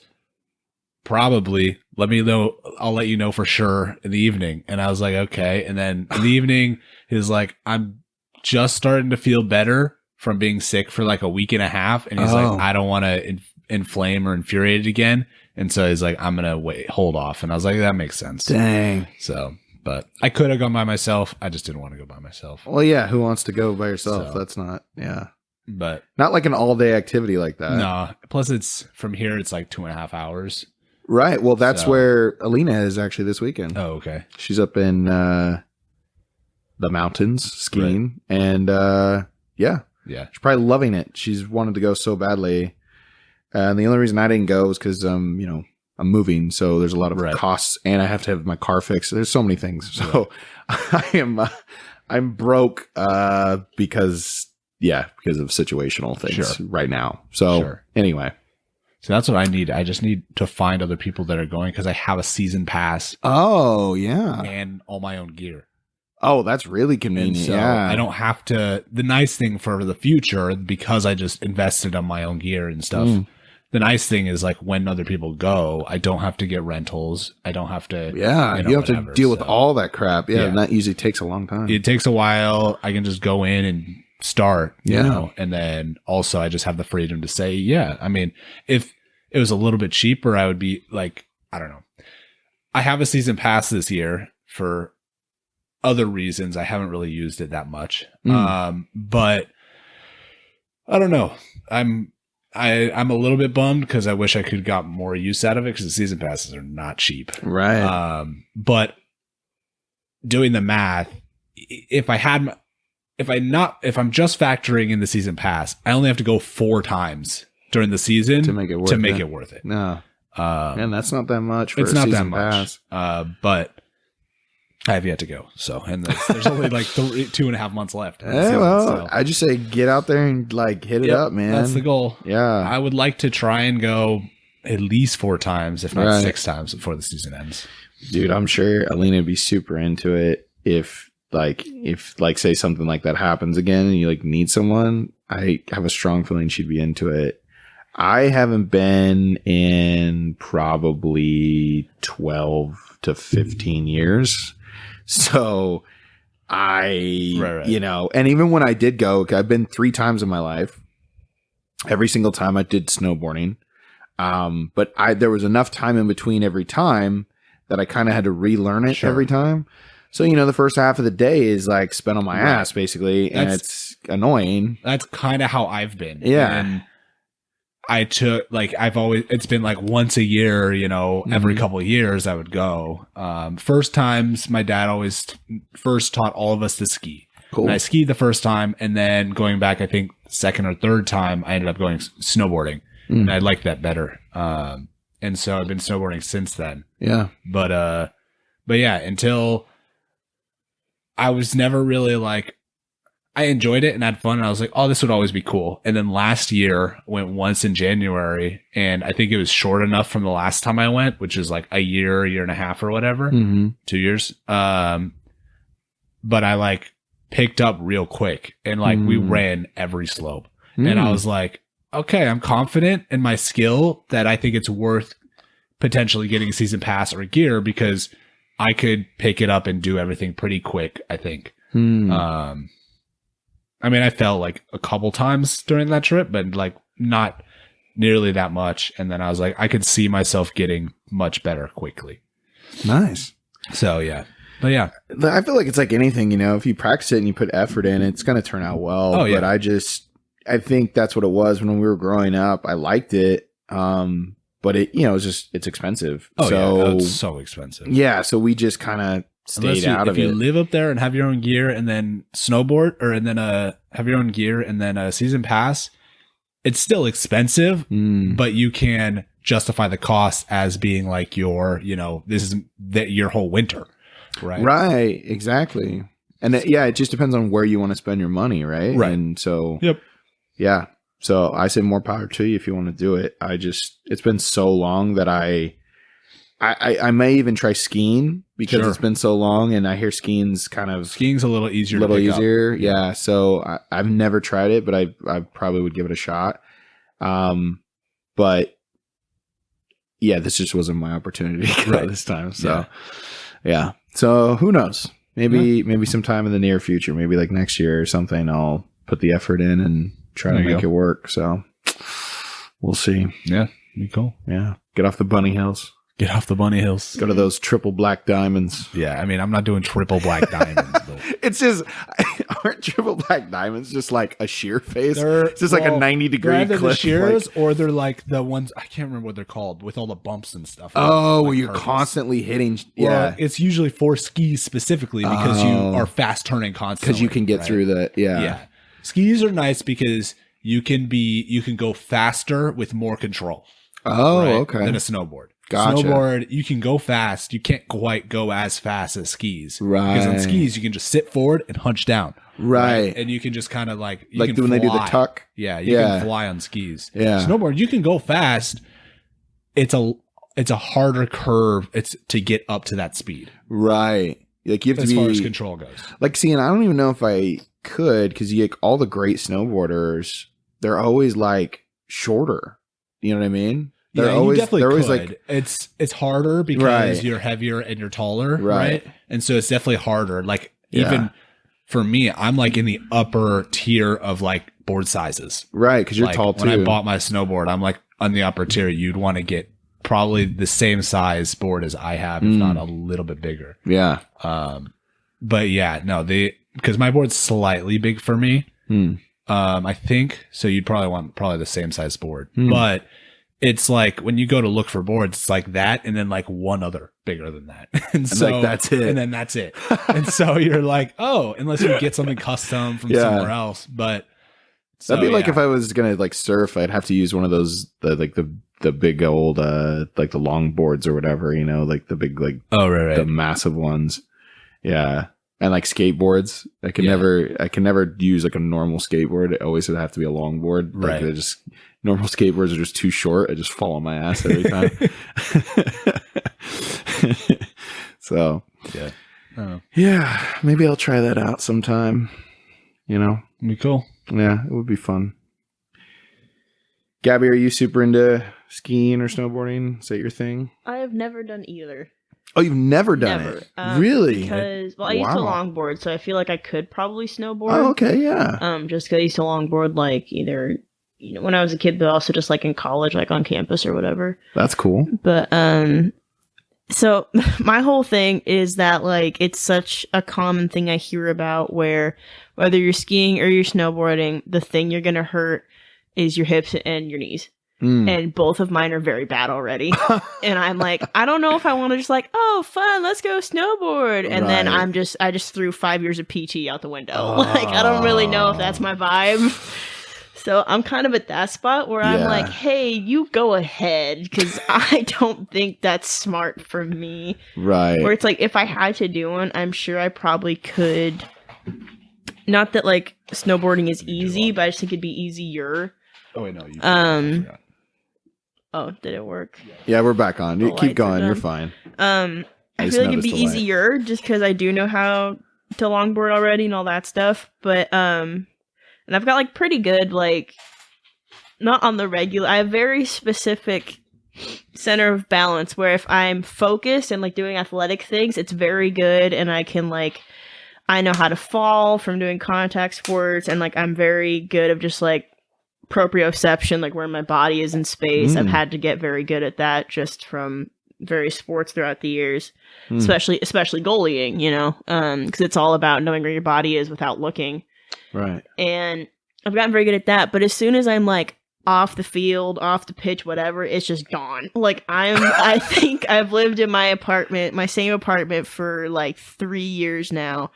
Speaker 3: probably. Let me know. I'll let you know for sure in the evening. And I was like, okay. And then in the evening, he's like, I'm just starting to feel better from being sick for like a week and a half. And he's like, I don't want to inflame or infuriate it again. And so he's like, I'm going to hold off. And I was like, that makes sense.
Speaker 1: Dang.
Speaker 3: So, but I could have gone by myself. I just didn't want to go by myself.
Speaker 1: Well, yeah. Who wants to go by yourself? So, that's not,
Speaker 3: but
Speaker 1: not like an all day activity like that.
Speaker 3: No. Plus it's from here. It's like 2.5 hours.
Speaker 1: Right. Well, that's where Alina is actually this weekend.
Speaker 3: Oh, okay.
Speaker 1: She's up in the mountains skiing, and she's probably loving it. She's wanted to go so badly, and the only reason I didn't go was because I'm moving, so there's a lot of costs, and I have to have my car fixed. There's so many things, so I'm broke because of situational things right now. So anyway.
Speaker 3: So that's what I need. I just need to find other people that are going because I have a season pass.
Speaker 1: Oh, yeah.
Speaker 3: And all my own gear.
Speaker 1: Oh, that's really convenient.
Speaker 3: So I don't have to. The nice thing for the future, because I just invested on my own gear and stuff. The nice thing is like when other people go, I don't have to get rentals. I don't have to.
Speaker 1: Yeah, you have to deal with all that crap. Yeah, and that usually takes a long time.
Speaker 3: It takes a while. I can just go in and start, you know, and then also I just have the freedom to say, yeah, I mean, if it was a little bit cheaper, I would be like, I don't know. I have a season pass this year for other reasons. I haven't really used it that much. But I don't know. I'm a little bit bummed because I wish I could have got more use out of it because the season passes are not cheap.
Speaker 1: Right.
Speaker 3: But doing the math, if I'm just factoring in the season pass, I only have to go 4 times during the season to make it worth it.
Speaker 1: No. And that's not that much for
Speaker 3: it's
Speaker 1: a
Speaker 3: not
Speaker 1: season
Speaker 3: that much.
Speaker 1: pass.
Speaker 3: But I have yet to go. So, and there's only like 2.5 months left.
Speaker 1: I just say get out there and like hit it up, man.
Speaker 3: That's the goal.
Speaker 1: Yeah.
Speaker 3: I would like to try and go at least 4 times, if not 6 times before the season ends.
Speaker 1: Dude, I'm sure Alina would be super into it if say something like that happens again and you like need someone. I have a strong feeling she'd be into it. I haven't been in probably 12 to 15 years. So you know, and even when I did go, I've been 3 times in my life. Every single time I did snowboarding. But there was enough time in between every time that I kind of had to relearn it every time. So, you know, the first half of the day is like spent on my ass basically. And it's annoying.
Speaker 3: That's kind of how I've been.
Speaker 1: Yeah.
Speaker 3: And I took it's been like once a year, you know, every couple of years I would go. First times my dad always first taught all of us to ski. Cool. And I skied the first time, and then going back, I think second or third time I ended up going snowboarding, and I liked that better. And so I've been snowboarding since then. Yeah. But yeah, until I was never really like, I enjoyed it and had fun, and I was like, oh, this would always be cool. And then last year went once in January, and I think it was short enough from the last time I went, which is like a year and a half or whatever, 2 years. But I like picked up real quick, and like we ran every slope, and I was like, okay, I'm confident in my skill that I think it's worth potentially getting a season pass or gear because I could pick it up and do everything pretty quick, I think. I mean, I fell like a couple times during that trip, but like not nearly that much. And then I was like, I could see myself getting much better quickly.
Speaker 1: Nice.
Speaker 3: So, yeah. But yeah.
Speaker 1: I feel like it's like anything, you know, if you practice it and you put effort in, it's going to turn out well. Oh, yeah. But I think that's what it was when we were growing up. I liked it. But it, you know, it's expensive.
Speaker 3: Oh, yeah. It's so expensive.
Speaker 1: Yeah. So we just kind of stayed out of it.
Speaker 3: If you live up there and have your own gear and then snowboard, and then have your own gear and then a season pass, it's still expensive, but you can justify the cost as being like your, you know, this is your whole winter. Right. Right.
Speaker 1: Exactly. And it just depends on where you want to spend your money. Right. Right. And so, yeah. So I say more power to you if you want to do it. It's been so long that I may even try skiing because it's been so long, and I hear skiing's
Speaker 3: a little easier.
Speaker 1: Yeah. So I've never tried it, but I probably would give it a shot. But yeah, this just wasn't my opportunity to go this time. So yeah. So who knows? Maybe sometime in the near future, maybe like next year or something, I'll put the effort in and try to make it work. So we'll see.
Speaker 3: Yeah. Be cool.
Speaker 1: Yeah. Get off the bunny hills.
Speaker 3: Get off the bunny hills.
Speaker 1: Go to those triple black diamonds.
Speaker 3: Yeah, I mean, I'm not doing triple black diamonds.
Speaker 1: It's just, aren't triple black diamonds just like a sheer face? It's just like a 90-degree cliff.
Speaker 3: The shears, or they're like the ones, I can't remember what they're called, with all the bumps and stuff.
Speaker 1: Oh, where you're constantly hitting. Yeah.
Speaker 3: Well, it's usually for skis specifically because you are fast turning constantly.
Speaker 1: Because you can get through that. Yeah.
Speaker 3: Yeah. Skis are nice because you can go faster with more control.
Speaker 1: Oh, okay.
Speaker 3: Than a snowboard.
Speaker 1: Gotcha.
Speaker 3: Snowboard, you can go fast. You can't quite go as fast as skis.
Speaker 1: Right.
Speaker 3: Because on skis, you can just sit forward and hunch down.
Speaker 1: Right.
Speaker 3: And you can just kind of like
Speaker 1: when they do the tuck.
Speaker 3: Yeah. You can fly on skis.
Speaker 1: Yeah.
Speaker 3: Snowboard, you can go fast. It's a harder curve. It's to get up to that speed.
Speaker 1: Right. Like you have to be,
Speaker 3: as far as control goes.
Speaker 1: Like, see, and I don't even know if I could, because all the great snowboarders, they're always like shorter. You know what I mean?
Speaker 3: They're always like, it's harder because you're heavier and you're taller, right? And so it's definitely harder. Like even for me, I'm like in the upper tier of like board sizes.
Speaker 1: Right, because you're
Speaker 3: like,
Speaker 1: tall too.
Speaker 3: When I bought my snowboard, I'm like on the upper tier. You'd want to get probably the same size board as I have, if not a little bit bigger.
Speaker 1: Yeah.
Speaker 3: But yeah, no, because my board's slightly big for me. I think so. You'd probably want the same size board, but it's like when you go to look for boards, it's like that, and then like one other bigger than that, and so
Speaker 1: like that's it,
Speaker 3: and then that's it, and so you're like, oh, unless you get something custom from somewhere else, but.
Speaker 1: That'd be like if I was gonna like surf, I'd have to use one of those the big old like the long boards or whatever, you know, like the big like the massive ones. Yeah. And like skateboards. I can never use like a normal skateboard. It always would have to be a long board. Like normal skateboards are just too short. I just fall on my ass every time. So yeah, maybe I'll try that out sometime. You know?
Speaker 3: It'd be cool.
Speaker 1: Yeah, it would be fun. Gabby, are you super into skiing or snowboarding? Is that your thing?
Speaker 2: I have never done either.
Speaker 1: Oh, you've never done it? Really?
Speaker 2: Because, I used to longboard, so I feel like I could probably snowboard.
Speaker 1: Oh, okay, yeah.
Speaker 2: Just because I used to longboard, like, either, you know, when I was a kid, but also just, like, in college, like, on campus or whatever.
Speaker 1: That's cool.
Speaker 2: But, so my whole thing is that, like, it's such a common thing I hear about where whether you're skiing or you're snowboarding, the thing you're going to hurt is your hips and your knees. And both of mine are very bad already. And I'm like, I don't know if I want to just like, oh, fun, let's go snowboard. And then I just threw 5 years of PT out the window. Like, I don't really know if that's my vibe. So I'm kind of at that spot where I'm like, hey, you go ahead, because I don't think that's smart for me.
Speaker 1: Right.
Speaker 2: Where it's like, if I had to do one, I'm sure I probably could. Not that like snowboarding is easy, but I just think it'd be easier.
Speaker 3: Oh wait, no. You
Speaker 2: oh, did it work?
Speaker 1: Yeah, we're back on. You keep going. You're fine.
Speaker 2: I feel like it'd be easier just because I do know how to longboard already and all that stuff. But and I've got like pretty good like not on the regular. I have very specific center of balance where if I'm focused and like doing athletic things, it's very good, and I can like. I know how to fall from doing contact sports, and like I'm very good of just like proprioception, like where my body is in space. I've had to get very good at that just from various sports throughout the years, especially goalieing, you know, because it's all about knowing where your body is without looking.
Speaker 1: Right. And
Speaker 2: I've gotten very good at that, but as soon as I'm like off the field, off the pitch, whatever, it's just gone. Like I think I've lived in my same apartment for like 3 years now.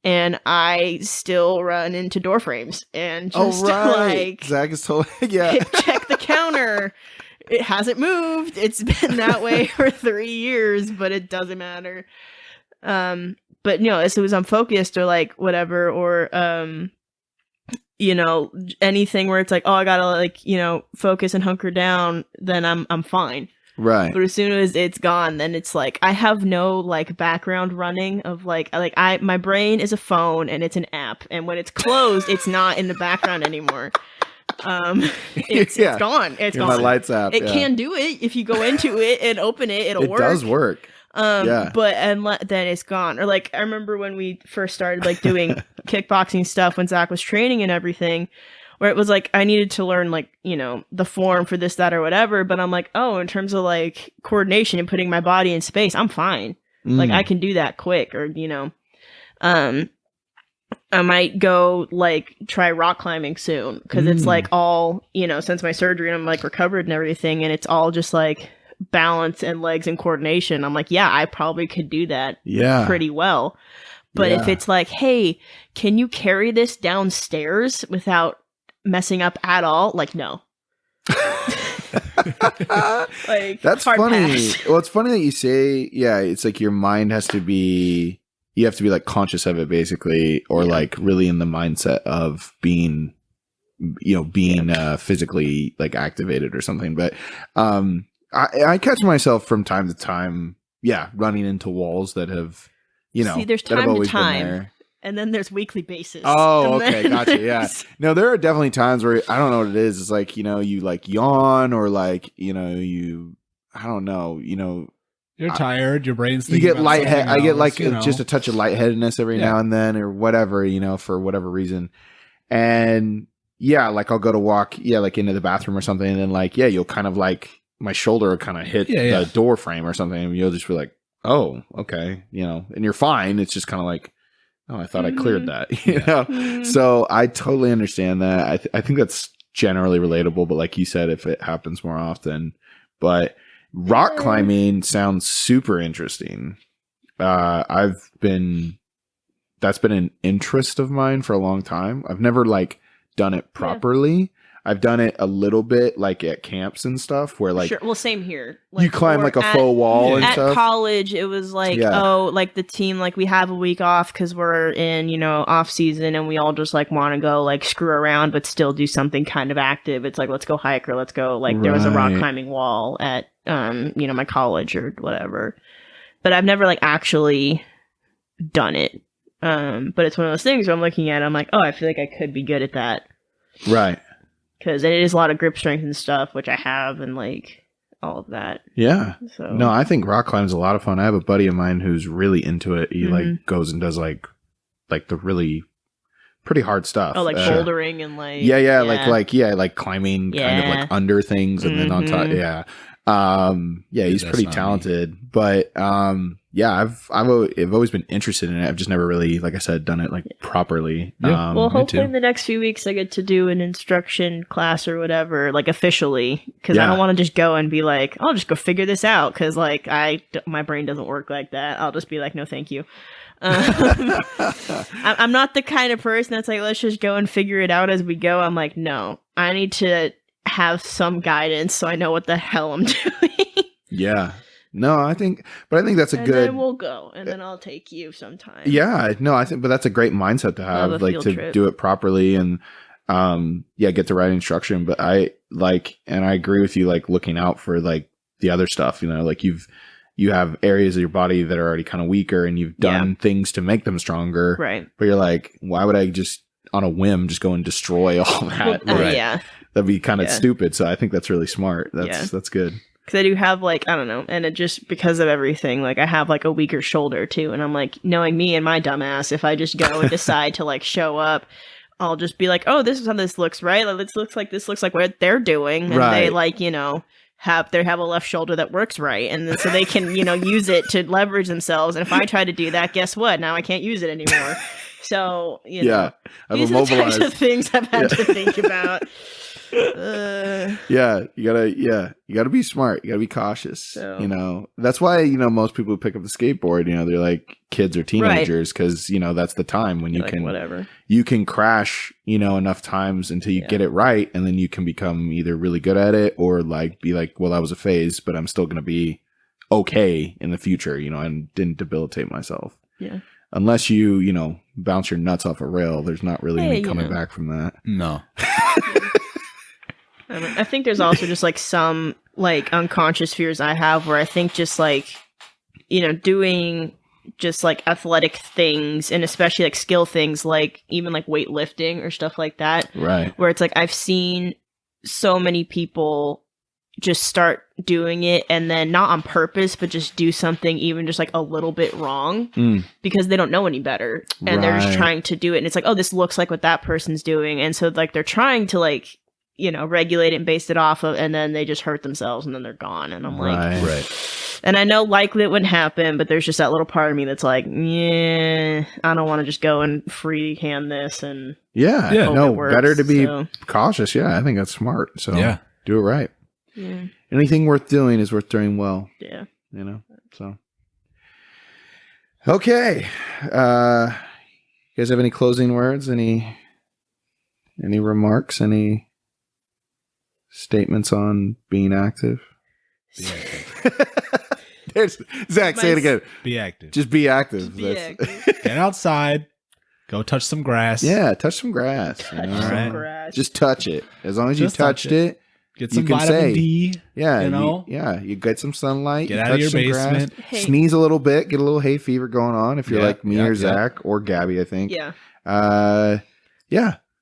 Speaker 2: And I still run into door frames and just like
Speaker 1: Zach is totally
Speaker 2: check the counter. It hasn't moved. It's been that way for 3 years, but it doesn't matter. But you know, as soon as I'm focused or like whatever, or you know, anything where it's like, oh, I gotta like, you know, focus and hunker down, then I'm fine.
Speaker 1: Right.
Speaker 2: But as soon as it's gone, then it's like I have no like background running of like my brain is a phone and it's an app, and when it's closed, it's not in the background anymore. It's gone. It's gone.
Speaker 1: My lights app.
Speaker 2: It can do it if you go into it and open it. It'll work. It
Speaker 1: does work.
Speaker 2: But then it's gone. Or like I remember when we first started like doing kickboxing stuff when Zach was training and everything. Where it was like, I needed to learn, like, you know, the form for this, that, or whatever. But I'm like, oh, in terms of, like, coordination and putting my body in space, I'm fine. Like, I can do that quick. Or, you know, I might go, like, try rock climbing soon. Because it's, like, all, you know, since my surgery, and I'm, like, recovered and everything. And it's all just, like, balance and legs and coordination. I'm like, yeah, I probably could do that pretty well. But if it's like, hey, can you carry this downstairs without messing up at all, like no. Like
Speaker 1: that's funny. Pass. Well, it's funny that you say, it's like your mind has to be, you have to be like conscious of it basically, or like really in the mindset of being, you know, physically like activated or something. But I catch myself from time to time, running into walls that have, you know,
Speaker 2: there's time to time. And then there's weekly basis.
Speaker 1: Oh, okay. Gotcha. Yeah. No, there are definitely times where I don't know what it is. It's like, you know, you like yawn or like, you know, I don't know, you know,
Speaker 3: You're tired. Your brain's
Speaker 1: you
Speaker 3: thinking
Speaker 1: get lightheaded. I get like just a touch of lightheadedness every now and then, or whatever, for whatever reason. And yeah, like I'll go to walk, like into the bathroom or something, and then like you'll kind of like my shoulder will kind of hit the door frame or something, and you'll just be like, oh, okay, and you're fine. It's just kind of like, oh, I thought I cleared that, know. So I totally understand that. I think that's generally relatable, but like you said, if it happens more often, but rock climbing sounds super interesting. That's been an interest of mine for a long time. I've never like done it properly. I've done it a little bit like at camps and stuff where like
Speaker 2: well, same here. Like,
Speaker 1: you climb like a faux wall and stuff.
Speaker 2: At college, it was like like the team, like we have a week off because we're in off season and we all just like want to go like screw around but still do something kind of active. It's like let's go hike or let's go like there was a rock climbing wall at my college or whatever. But I've never like actually done it. But it's one of those things where I'm looking at it, I'm like, oh, I feel like I could be good at that.
Speaker 1: Right.
Speaker 2: Because it is a lot of grip strength and stuff, which I have, and like all of that.
Speaker 1: Yeah.
Speaker 2: So
Speaker 1: no, I think rock climbing is a lot of fun. I have a buddy of mine who's really into it. He like goes and does like the really pretty hard stuff.
Speaker 2: Oh, like bouldering and like
Speaker 1: like climbing kind of like under things and then on top. Yeah. He's pretty talented, but I've always been interested in it. I've just never really, like I said, done it like properly.
Speaker 3: Yeah.
Speaker 2: Well, hopefully in the next few weeks I get to do an instruction class or whatever, like officially, because I don't want to just go and be like, I'll just go figure this out, because like my brain doesn't work like that. I'll just be like, no, thank you. I'm not the kind of person that's like, let's just go and figure it out as we go. I'm like, no, I need to have some guidance so I know what the hell I'm doing. Yeah.
Speaker 1: No, I think that's a good.
Speaker 2: And then we'll go, and then I'll take you sometime.
Speaker 1: Yeah, no, but that's a great mindset to have, like to do it properly and, get the right instruction. But I agree with you, like looking out for like the other stuff, like you have areas of your body that are already kind of weaker, and you've done things to make them stronger, right? But you're like, why would I just on a whim just go and destroy all that? Right? That'd be kind of stupid. So I think that's really smart. That's good.
Speaker 2: Because I do have like, I don't know, and it just because of everything, like I have like a weaker shoulder too, and I'm like, knowing me and my dumbass, if I just go and decide to like show up, I'll just be like, oh, this is how this looks, right? Like this looks like what they're doing, and they like have a left shoulder that works right, and then, so they can use it to leverage themselves. And if I try to do that, guess what? Now I can't use it anymore. So these are the types of things I've had to think about.
Speaker 1: You gotta be smart. You gotta be cautious. So. That's why most people who pick up the skateboard, they're like kids or teenagers, because that's the time when you can crash enough times until you get it right, and then you can become either really good at it or like be like, well, that was a phase, but I'm still gonna be okay in the future. And didn't debilitate myself. Yeah. Unless you bounce your nuts off a rail, there's not really any coming back from that.
Speaker 3: No.
Speaker 2: I think there's also just like some like unconscious fears I have where I think just like, doing just like athletic things and especially like skill things, like even like weightlifting or stuff like that.
Speaker 1: Right.
Speaker 2: Where it's like, I've seen so many people just start doing it and then not on purpose, but just do something even just like a little bit wrong because they don't know any better. And they're just trying to do it. And it's like, oh, this looks like what that person's doing. And so like, they're trying to like, regulate it and base it off of, and then they just hurt themselves and then they're gone. And I'm like, and I know likely it wouldn't happen, but there's just that little part of me that's like, I don't want to just go and freehand this and
Speaker 1: better to be cautious. Yeah, I think that's smart. So do it right. Yeah. Anything worth doing is worth doing well.
Speaker 2: Yeah.
Speaker 1: So. Okay. You guys have any closing words? Any remarks? Any statements on being active? There's Zach, say it again.
Speaker 3: Be active.
Speaker 1: Just be active.
Speaker 2: Just be active.
Speaker 3: Get outside. Go touch some grass.
Speaker 1: Yeah, touch some grass.
Speaker 2: Grass.
Speaker 1: Just touch it. As long as you touched it.
Speaker 3: Get some vitamin D.
Speaker 1: Yeah, you get some sunlight.
Speaker 3: Get out of your basement.
Speaker 1: Hey. Sneeze a little bit. Get a little hay fever going on if you're like me or Zach or Gabby, I think.
Speaker 2: Yeah.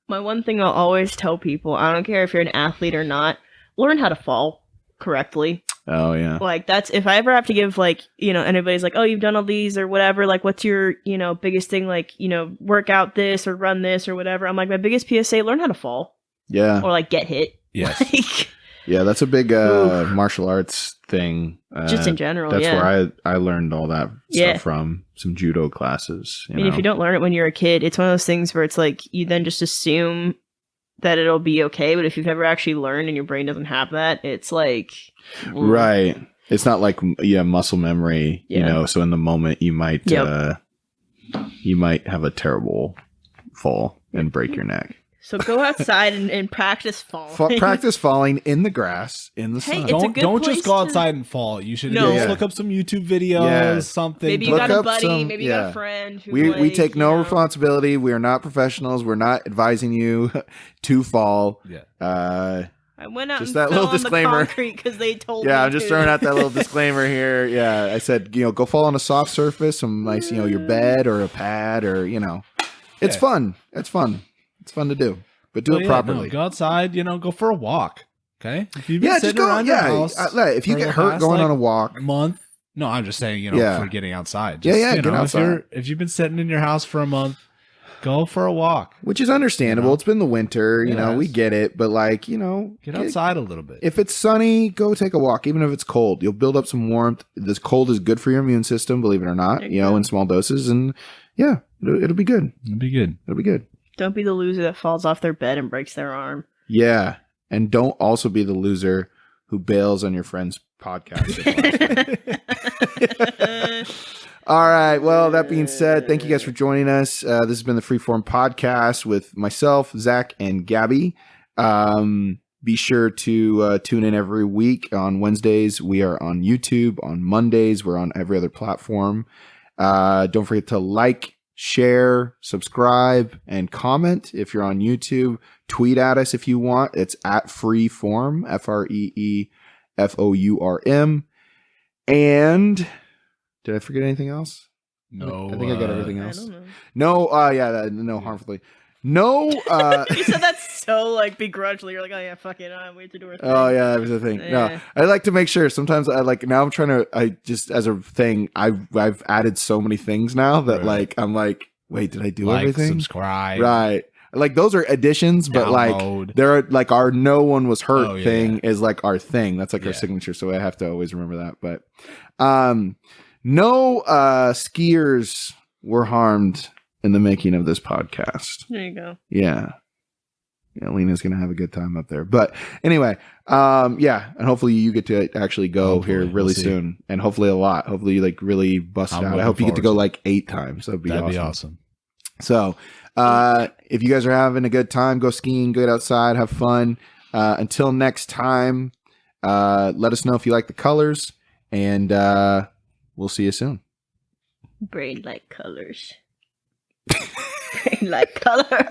Speaker 2: My one thing I'll always tell people, I don't care if you're an athlete or not, learn how to fall correctly.
Speaker 1: Oh yeah.
Speaker 2: Like that's if I ever have to give like, and everybody's like, oh, you've done all these or whatever. Like, what's your, biggest thing? Like, work out this or run this or whatever. I'm like, my biggest PSA, learn how to fall.
Speaker 1: Yeah.
Speaker 2: Or like get hit.
Speaker 3: Yes.
Speaker 2: Like,
Speaker 1: yeah, that's a big martial arts thing.
Speaker 2: Just in general.
Speaker 1: That's
Speaker 2: yeah.
Speaker 1: where I learned all that stuff from, some judo classes.
Speaker 2: I mean, if you don't learn it when you're a kid, it's one of those things where it's like you then just assume that it'll be okay. But if you've never actually learned and your brain doesn't have that, it's like.
Speaker 1: Right. It's not like muscle memory, so in the moment you might have a terrible fall and break your neck.
Speaker 2: So go outside and practice falling.
Speaker 1: Practice falling in the grass, in the sun.
Speaker 3: Don't just go outside and fall. You should look up some YouTube videos, something.
Speaker 2: Maybe you got a buddy, maybe you got a friend. Who
Speaker 1: we take no responsibility. We are not professionals. We're not advising you to fall.
Speaker 2: Yeah. I went out
Speaker 1: just
Speaker 2: and
Speaker 1: that
Speaker 2: fell
Speaker 1: little
Speaker 2: on
Speaker 1: disclaimer
Speaker 2: because they told me.
Speaker 1: Yeah, I'm just throwing out that little disclaimer here. Yeah, I said, go fall on a soft surface, some nice, your bed or a pad or, it's fun. It's fun. It's fun to do, but do it properly.
Speaker 3: Go outside, go for a walk. Okay. If you've been
Speaker 1: just go.
Speaker 3: around your house
Speaker 1: if you get hurt going on a walk,
Speaker 3: month. No, I'm just saying, for getting outside.
Speaker 1: Just, get outside.
Speaker 3: If you've been sitting in your house for a month, go for a walk.
Speaker 1: Which is understandable. It's been the winter, we get it, but
Speaker 3: get outside a little bit.
Speaker 1: If it's sunny, go take a walk, even if it's cold. You'll build up some warmth. This cold is good for your immune system, believe it or not, in small doses, and it'll be good.
Speaker 3: It'll be good.
Speaker 1: It'll be good.
Speaker 2: Don't be the loser that falls off their bed and breaks their arm.
Speaker 1: Yeah. And don't also be the loser who bails on your friend's podcast. All right. Well, that being said, thank you guys for joining us. This has been the Freeform Podcast with myself, Zach, and Gabby. Be sure to tune in every week. On Wednesdays, we are on YouTube. On Mondays, we're on every other platform. Don't forget to like, share, subscribe, and comment. If you're on YouTube, tweet at us if you want. It's at Freeform, FREEFOURM. And did I forget anything else?
Speaker 3: No.
Speaker 1: I think I got everything else.
Speaker 2: I don't know.
Speaker 1: No, no harmfully. No.
Speaker 2: You said that so begrudgingly. You're like, oh yeah, fuck it. We have to do our thing.
Speaker 1: Oh yeah, that was the thing. No, I like to make sure. Sometimes now I'm trying to. I just as a thing. I've added so many things now that I'm like, wait, did I do everything?
Speaker 3: Subscribe.
Speaker 1: Right. Those are additions, but
Speaker 3: download.
Speaker 1: there are our no one was hurt thing is our thing. That's our signature. So I have to always remember that. But no skiers were harmed in the making of this podcast.
Speaker 2: There you go.
Speaker 1: Yeah. Lena's going to have a good time up there. But anyway, and hopefully you get to actually go here really soon. And hopefully a lot. Hopefully you really bust it out. I hope you get to go 8 times. That'd be awesome. So if you guys are having a good time, go skiing, get outside, have fun. Until next time, let us know if you like the colors. And we'll see you soon.
Speaker 2: Brain like colors. Brain like color.